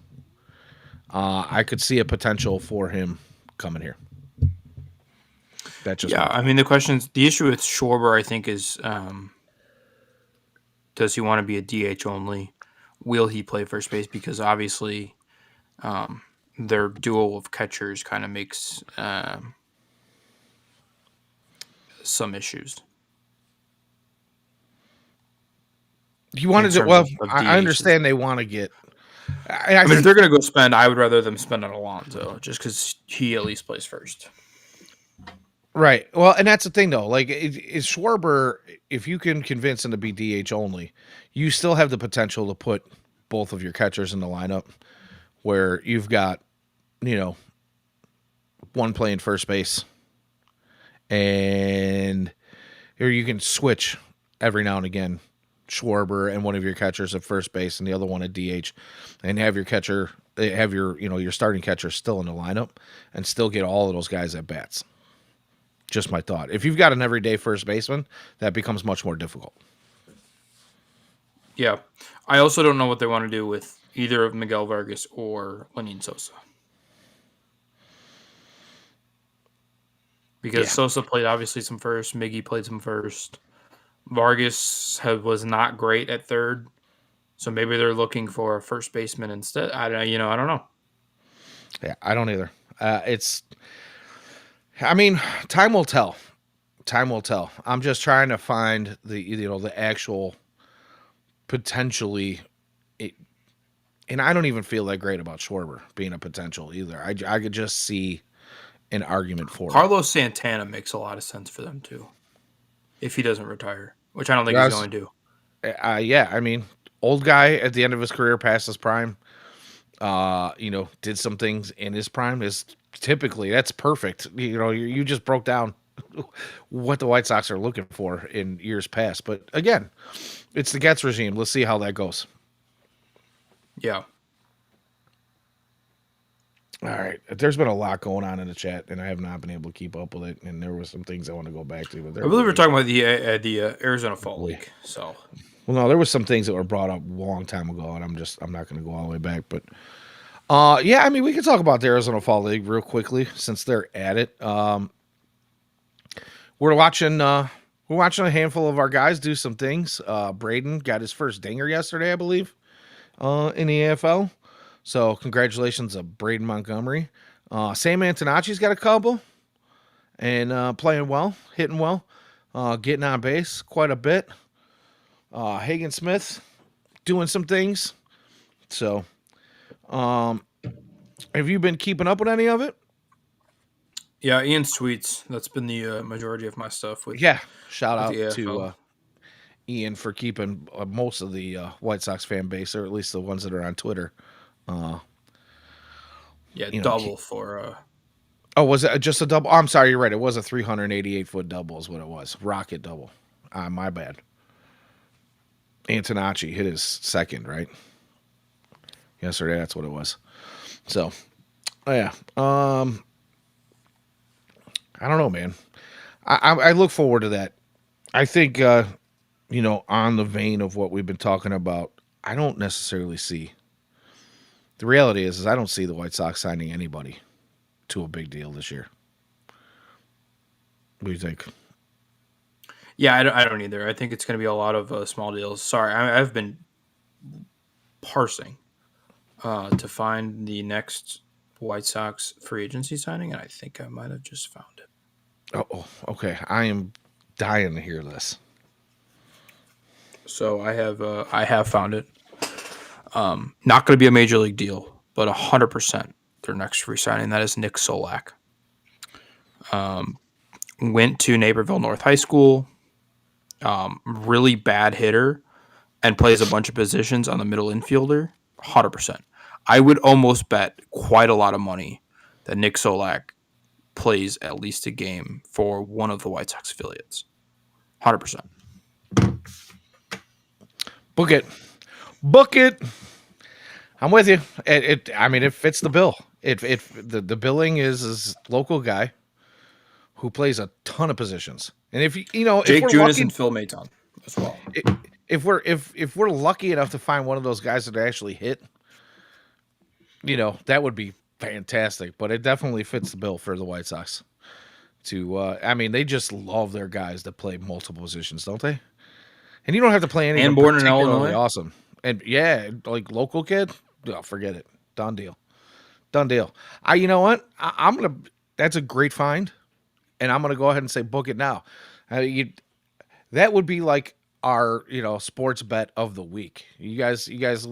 I could see a potential for him coming here. That's just Yeah, me. I mean the issue with Schwarber, I think, is does he want to be a DH only? Will he play first base? Because obviously, their duo of catchers kind of makes some issues You in wanted to, terms well, of I DHs. understand they want to get. I I mean, if think they're going to go spend, I would rather them spend on Alonso just because he at least plays first. right. Well, and that's the thing though. Like, is Schwarber, if you can convince him to be DH only, you still have the potential to put both of your catchers in the lineup, where you've got, one playing first base and or you can switch every now and again, Schwarber and one of your catchers at first base and the other one at DH, and have your catcher have your starting catcher still in the lineup and still get all of those guys at bats. Just my thought. If you've got an everyday first baseman, that becomes much more difficult. Yeah. I also don't know what they want to do with either of Miguel Vargas or Lenin Sosa. Because Yeah, Sosa played obviously some first, Miggy played some first. Was not great at third, so maybe they're looking for a first baseman instead. I don't know. yeah, I don't either. It's, I mean, time will tell. Time will tell. I'm just trying to find the actual potentially, it, and I don't even feel that great about Schwarber being a potential either. I could just see an argument for it. Carlos Santana makes a lot of sense for them too, if he doesn't retire, which I don't think he's That's, going to. yeah, I mean, old guy at the end of his career, past his prime. Did some things in his prime. Is typically that's perfect. You just broke down what the White Sox are looking for in years past. But again, it's the Getz regime. Let's see how that goes. Yeah. All right. There's been a lot going on in the chat, and I have not been able to keep up with it. And there were some things I want to go back to, but I believe we're talking about the Arizona Fall way. League. So Well, no, there was some things that were brought up a long time ago, and I'm not going to go all the way back. But yeah, I mean, we can talk about the Arizona Fall League real quickly since they're at it. We're watching. We're watching a handful of our guys do some things. Braden got his first dinger yesterday, I believe, in the AFL. So congratulations to Braden Montgomery. Sam Antonacci's got a couple and playing well, hitting well, getting on base quite a bit. Hagen Smith doing some things. So, have you been keeping up with any of it? yeah, Ian's tweets. That's been the majority of my stuff Yeah. Shout with the out AFL. to Ian for keeping most of the White Sox fan base, or at least the ones that are on Twitter. Uh, Yeah, you know, double for oh, was it just a double? Oh, I'm sorry, you're right. It was a 388-foot double, is what it was. Rocket double. My bad. Antonacci hit his second, right? Yesterday, that's what it was. So, oh yeah. I don't know, man. I look forward to that. I think, on the vein of what we've been talking about, I don't necessarily see. The reality is I don't see the White Sox signing anybody to a big deal this year. What do you think? yeah. I don't either. I think it's going to be a lot of small deals. Sorry, I've been parsing to find the next White Sox free agency signing, and I think I might have just found it. Oh, okay. I am dying to hear this. So I have found it. Not going to be a major league deal, but 100% their next free signing. That is Nick Solak. Went to Naperville North High School. Really bad hitter and plays a bunch of positions on the middle infielder. 100%. I would almost bet quite a lot of money that Nick Solak plays at least a game for one of the White Sox affiliates. 100%. Book it. Book it. I'm with you. I mean, it fits the bill. The billing is local guy who plays a ton of positions. And if Jake we're Junis lucky, and Phil Maton as well. if we're lucky enough to find one of those guys that actually hit, that would be fantastic. But it definitely fits the bill for the White Sox. I mean, they just love their guys that play multiple positions, don't they? And you don't have to play any of And them born in particularly Illinois. awesome. And yeah, like local kid, oh, forget it. Done deal. Done deal. You know what? I'm gonna. That's a great find, and I'm gonna go ahead and say book it now. That would be like our sports bet of the week. You guys got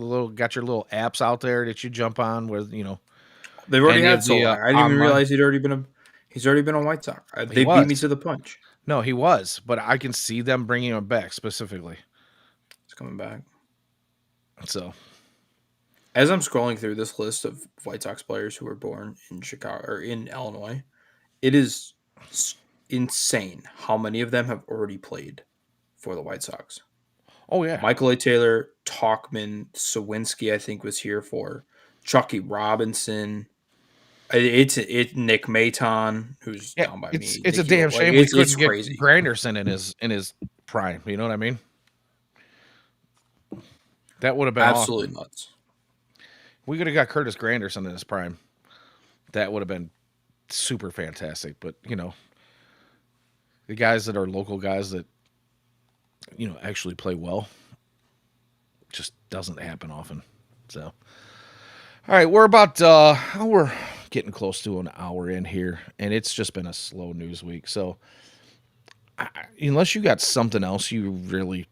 your little apps out there that you jump on with They've already any had of the Solak. I didn't even online. realize he's already been on White Sox. He They beat me was. to the punch. No, he was, but I can see them bringing him back specifically. It's coming back. So As I'm scrolling through this list of White Sox players who were born in Chicago or in Illinois, it is insane how many of them have already played for the White Sox. Oh yeah. Michael A. Taylor, Talkman, Sawinski, I think was here for Chucky Robinson. It's Nick Maton, who's Yeah, down by it's me. it's a Nicky, damn like shame we it's couldn't get crazy, Granderson in his prime. You know what I mean? That would have been awesome. absolutely nuts. We could have got Curtis Granderson in his prime. That would have been super fantastic. But the guys that are local guys that actually play well just doesn't happen often. So, all right, we're getting close to an hour in here, and it's just been a slow news week. So, unless you got something else you really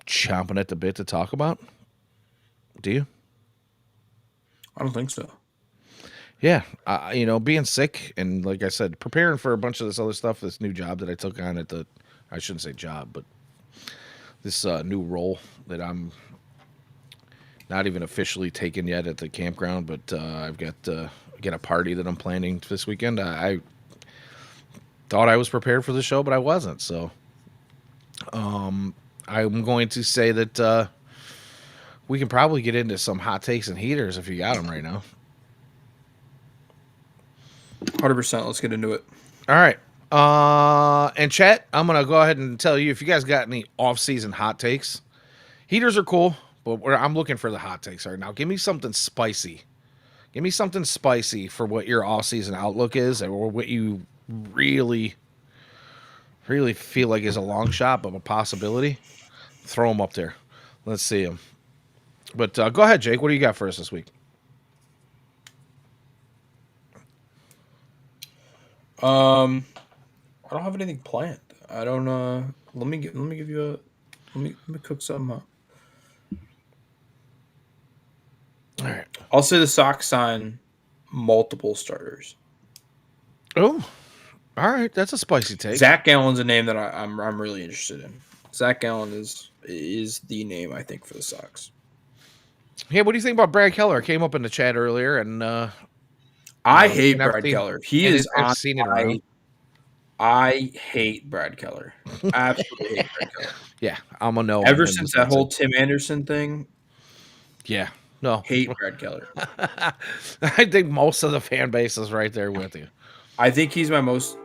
chomping at the bit to talk about, do you? I don't think so. Yeah, being sick and like I said, preparing for a bunch of this other stuff, this new job that I took on I shouldn't say job, but this new role that I'm not even officially taken yet at the campground, but I've got a party that I'm planning this weekend. I thought I was prepared for the show, but I wasn't. So I'm going to say that we can probably get into some hot takes and heaters if you got them right now. 100%. Let's get into it. All right. And chat, I'm gonna go ahead and tell you if you guys got any off-season hot takes. Heaters are cool, but I'm looking for the hot takes right now. Give me something spicy. Give me something spicy for what your off-season outlook is, or what you really, really feel like is a long shot of a possibility. Throw them up there. Let's see them. But go ahead, Jake. What do you got for us this week? I don't have anything planned. I don't. Let me give you a. Let me cook something up. All right. I'll say the Sox sign multiple starters. Oh, all right. That's a spicy take. Zach Gallen's a name that I'm really interested in. Zach Gallen is the name I think for the Sox. Yeah, what do you think about Brad Keller? I came up in the chat earlier, and I hate and I've Brad seen Keller. He and is I've on seen it my. around. I hate Brad Keller. Absolutely hate Brad Keller. Yeah, I'm a no on Ever him since this that whole season. Tim Anderson thing, Yeah, no, hate Brad Keller. I think most of the fan base is right there with you. I think he's my most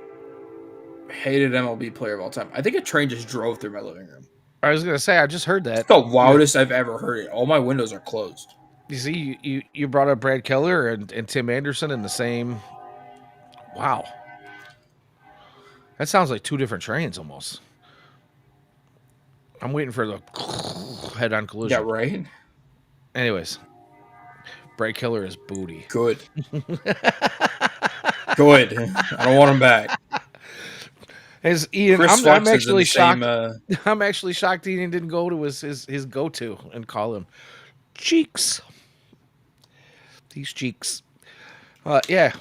hated MLB player of all time. I think a train just drove through my living room. I was gonna say I just heard It's that. the loudest I've ever heard it. All my windows are closed. You see, you brought up Brad Keller and Tim Anderson in the same. Wow, that sounds like two different trains almost. I'm waiting for the head-on Yeah, collision. right? Anyways, Brad Keller is booty. Good. Good. I don't want him back. As Ian, Chris I'm Flex is in actually the same. shocked. I'm actually shocked Ian didn't go to his go-to and call him Cheeks. These cheeks. Yeah.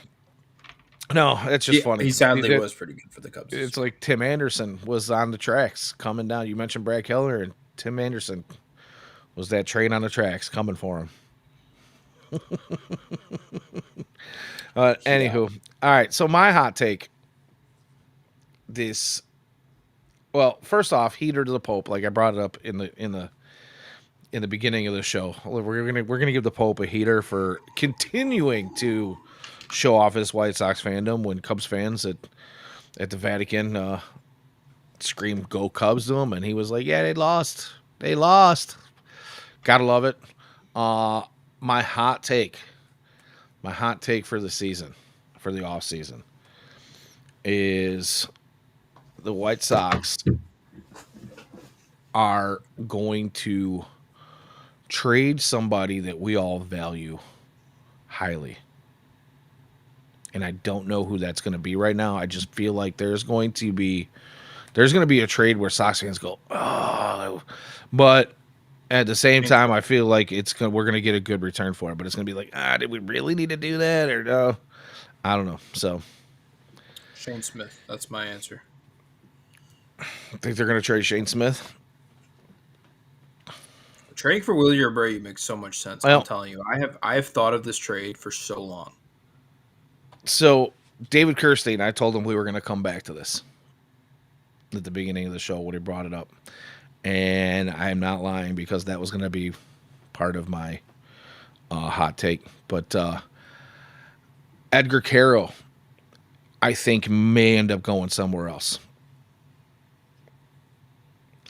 No, it's just funny. He sadly was pretty good for the Cubs. It's like Tim Anderson was on the tracks coming down. You mentioned Brad Keller, and Tim Anderson was that train on the tracks coming for him. Anywho, all right. So my hot take. This, well, first off, heater to the Pope. Like I brought it up in the beginning of the show. We're gonna give the Pope a heater for continuing to show off his White Sox fandom when Cubs fans at the Vatican scream "Go Cubs" to him, and he was like, "Yeah, they lost." Gotta love it. My hot take for the season, for the off season, is the White Sox are going to trade somebody that we all value highly. And I don't know who that's going to be right now. I just feel like there's going to be a trade where Sox fans go, "Oh," but at the same time, I feel like we're going to get a good return for it. But it's going to be like, did we really need to do that or no? I don't know. So Shane Smith. That's my answer. I think they're going to trade Shane Smith. Trading for Willie Abreu makes so much sense. Well, I'm telling you, I have thought of this trade for so long. So David Kirstein, I told him we were going to come back to this. at the beginning of the show when he brought it up, and I'm not lying because that was going to be part of my hot take. But Edgar Carroll, I think, may end up going somewhere else.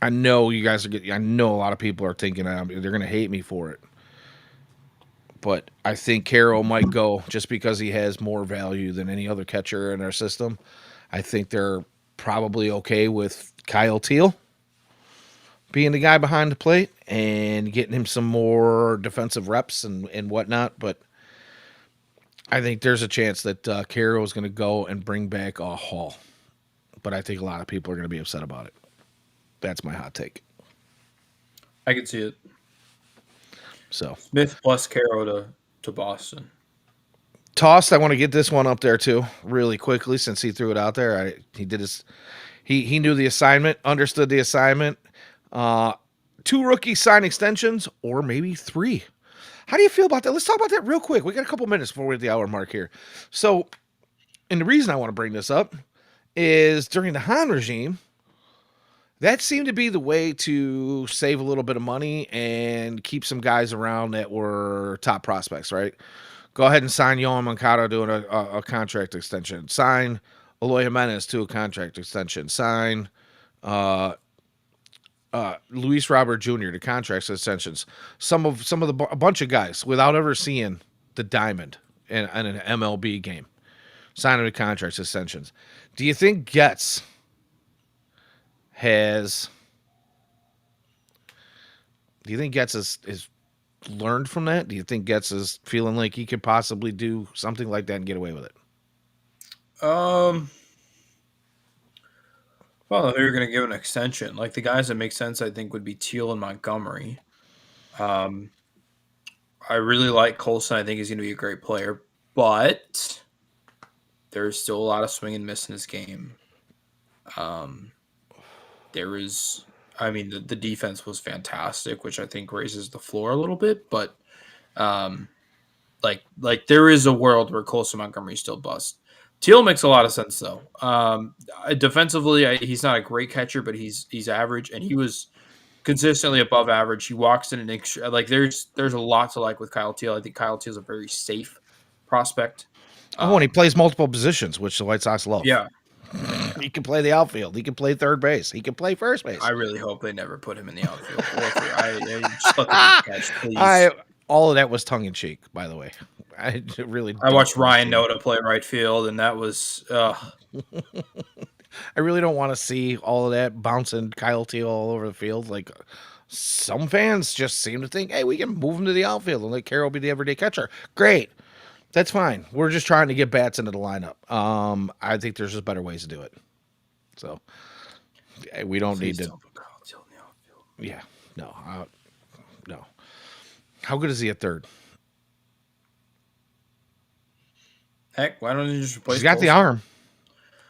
I know you guys are getting. I know a lot of people are thinking they're going to hate me for it, but I think Carroll might go just because he has more value than any other catcher in our system. I think they're probably okay with Kyle Teal being the guy behind the plate and getting him some more defensive reps and whatnot. But I think there's a chance that Carroll is going to go and bring back a Hall. But I think a lot of people are going to be upset about it. That's my hot take. I could see it. So Smith plus Carroll to Boston. tossed. I want to get this one up there too, really quickly, since he threw it out there. He did his. He knew the assignment, understood the assignment. Uh, 2 rookie sign extensions, or maybe 3. How do you feel about that? Let's talk about that real quick. We got a couple minutes before we're at the hour mark here. So, and the reason I want to bring this up is during the Han regime, that seemed to be the way to save a little bit of money and keep some guys around that were top prospects, right? Go ahead and sign Yohan Moncada doing a contract extension. Sign Eloy Jimenez to a contract extension. Sign Luis Robert Jr. to contract extensions. Some of a bunch of guys without ever seeing the diamond in an MLB game. Signing to contract extensions. Do you think Getz has? Do you think Getz is learned from that? Do you think Getz is feeling like he could possibly do something like that and get away with it? Well, they're going to give an extension. Like the guys that make sense, I think, would be Teal and Montgomery. Um, I really like Colson. I think he's going to be a great player, but there's still a lot of swing and miss in his game. Um, there is, I mean, the defense was fantastic, which I think raises the floor a little bit, but um, like there is a world where Colson Montgomery still bust. Teal makes a lot of sense though. Defensively, he's not a great catcher, but he's average, and he was consistently above average. He walks in an like there's a lot to like with Kyle Teal. I think Kyle Teal's a very safe prospect. Oh, and he plays multiple positions, which the White Sox love. Yeah, He can play the outfield. He can play third base. He can play first base. I really hope they never put him in the outfield. I just let the dude catch, please. All of that was tongue in cheek, by the way. I really. I watched Ryan Noda play right field, and that was. I really don't want to see all of that bouncing Kyle Teal all over the field. Like some fans just seem to think, hey, we can move him to the outfield and let Carroll be the everyday catcher. Great. That's fine. We're just trying to get bats into the lineup. I think there's just better ways to do it. So we don't need to. Don't put Kyle Teal in the outfield. Yeah. No. No. How good is he at third? Heck, why don't you just replace? He's got Colson? the arm.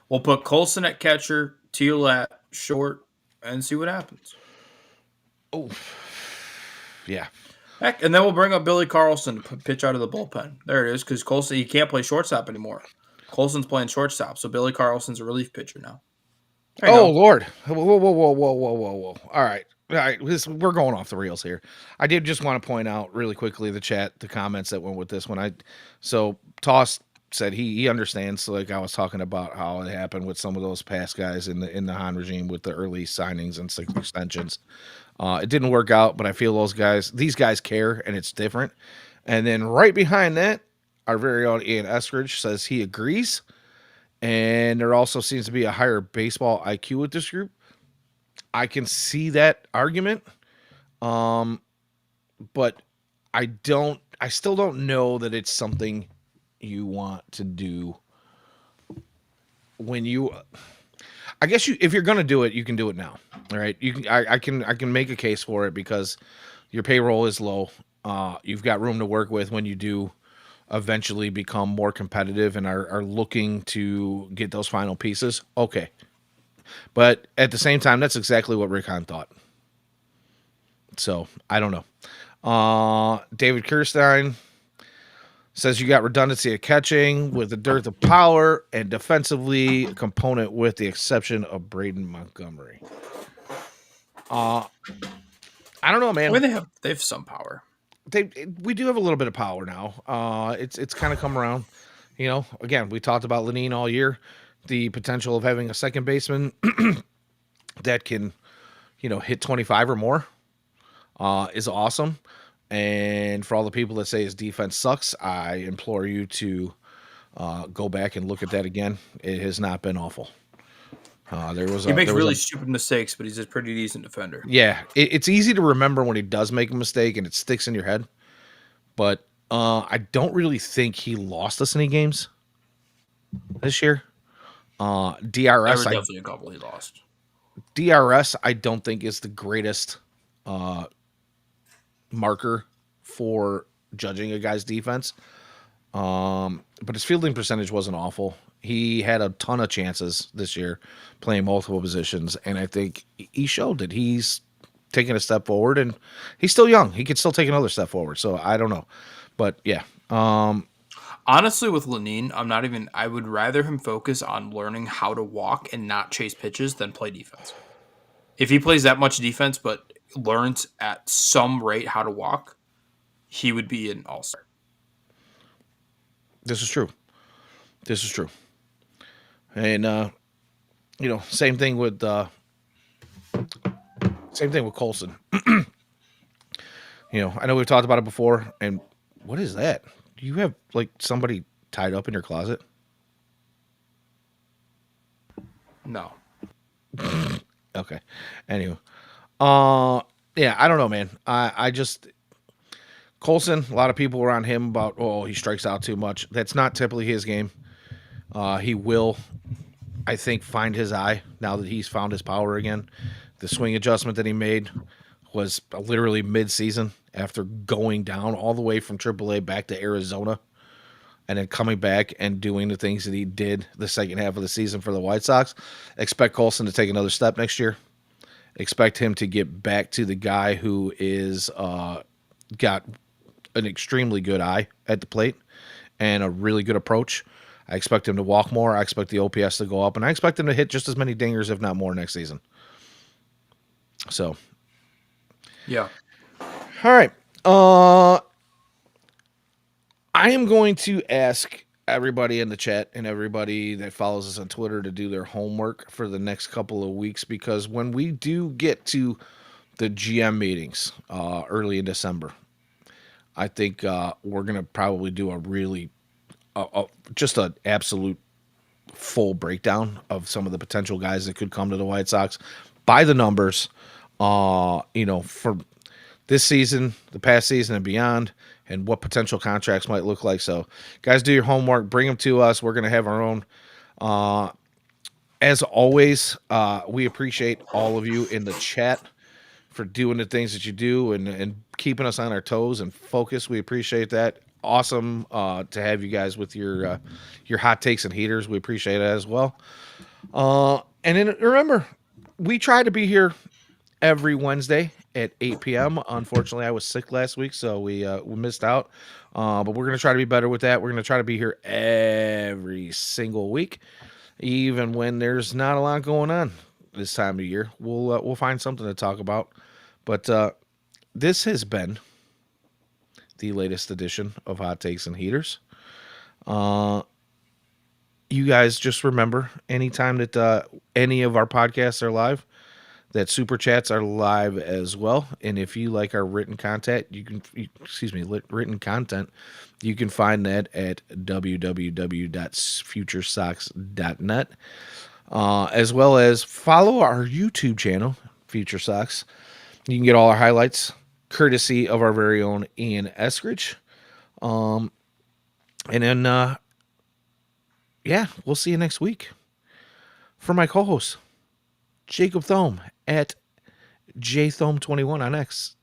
We'll put Colson at catcher, Teal at short, and see what happens. Oh. Yeah. Heck, and then we'll bring up Billy Carlson to pitch out of the bullpen. There it is, because Colson, he can't play shortstop anymore. Colson's playing shortstop, so Billy Carlson's a relief pitcher now. Oh, Lord. Whoa. All right. We're going off the rails here. I did just want to point out really quickly the comments that went with this one. So Toss said he understands. So like I was talking about how it happened with some of those past guys in the Han regime with the early signings and 6 extensions. It didn't work out, but I feel these guys care, and it's different. And then right behind that, our very own Ian Eskridge says he agrees. And there also seems to be a higher baseball IQ with this group. I can see that argument. But I still don't know that it's something you want to do when I guess if you're going to do it, you can do it now. All right. I can make a case for it because your payroll is low. You've got room to work with when you do eventually become more competitive and are looking to get those final pieces. Okay. But at the same time, that's exactly what Rick Hahn thought. So I don't know. David Kirstein Says you got redundancy of catching with a dearth of power and defensively a component with the exception of Braden Montgomery. Uh I don't know, I mean, man. they have some power. We do have a little bit of power now. It's kind of come around. Again, we talked about Lenine all year. The potential of having a second baseman that can, hit 25 or more is awesome. And for all the people that say his defense sucks, I implore you to go back and look at that again. It has not been awful. He makes There was a really stupid mistakes, but he's a pretty decent defender. Yeah. It's easy to remember when he does make a mistake and it sticks in your head, but I don't really think he lost us any games this year. There were DRS, definitely a couple he lost. I don't think is the greatest uh, marker for judging a guy's defense. But his fielding percentage wasn't awful. He had a ton of chances this year playing multiple positions, and I think he showed that he's taking a step forward, and he's still young. He could still take another step forward. So I don't know, but yeah, Honestly, with Lenine, I would rather him focus on learning how to walk and not chase pitches than play defense. If he plays that much defense but learns at some rate how to walk, he would be an all-star. this is true. This is true, and same thing with Colson. I know we've talked about it before. And what is that? Do you have like somebody tied up in your closet? No. Okay. Anyway, yeah, I don't know, man. I just Colson. A lot of people were on him about, oh, he strikes out too much. That's not typically his game. He will, I think, find his eye now that he's found his power again. The swing adjustment that he made was literally mid-season after going down all the way from AAA back to Arizona and then coming back and doing the things that he did the second half of the season for the White Sox. Expect Colson to take another step next year. Expect him to get back to the guy who is got an extremely good eye at the plate and a really good approach. I expect him to walk more. I expect the OPS to go up, and I expect him to hit just as many dingers, if not more, next season. So, Yeah. all right. I am going to ask everybody in the chat and everybody that follows us on Twitter to do their homework for the next couple of weeks, because when we do get to the GM meetings early in December, I think we're going to probably do a really just an absolute full breakdown of some of the potential guys that could come to the White Sox by the numbers, for this season, the past season, and beyond, and what potential contracts might look like. So, guys, do your homework. Bring them to us. We're going to have our own. As always, we appreciate all of you in the chat for doing the things that you do and keeping us on our toes and focus. We appreciate that. Awesome to have you guys with your hot takes and heaters. We appreciate it as well. And then remember, we try to be here every Wednesday at 8 p.m. Unfortunately, I was sick last week, so we missed out. But we're going to try to be better with that. We're going to try to be here every single week, even when there's not a lot going on this time of year. We'll find something to talk about. But this has been the latest edition of Hot Takes and Heaters. You guys just remember, anytime that any of our podcasts are live, that super chats are live as well. And if you like our written content, written content, you can find that at www.futuresox.net, as well as follow our YouTube channel, FutureSox. You can get all our highlights courtesy of our very own Ian Eskridge. And then, yeah, we'll see you next week. For my co-host, Jacob Thome at JThome21 on X.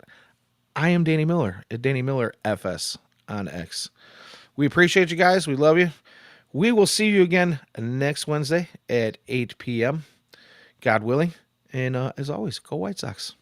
I am Danny Miller at Danny Miller FS on X. We appreciate you guys. We love you. We will see you again next Wednesday at 8 p.m. God willing. And as always, go White Sox.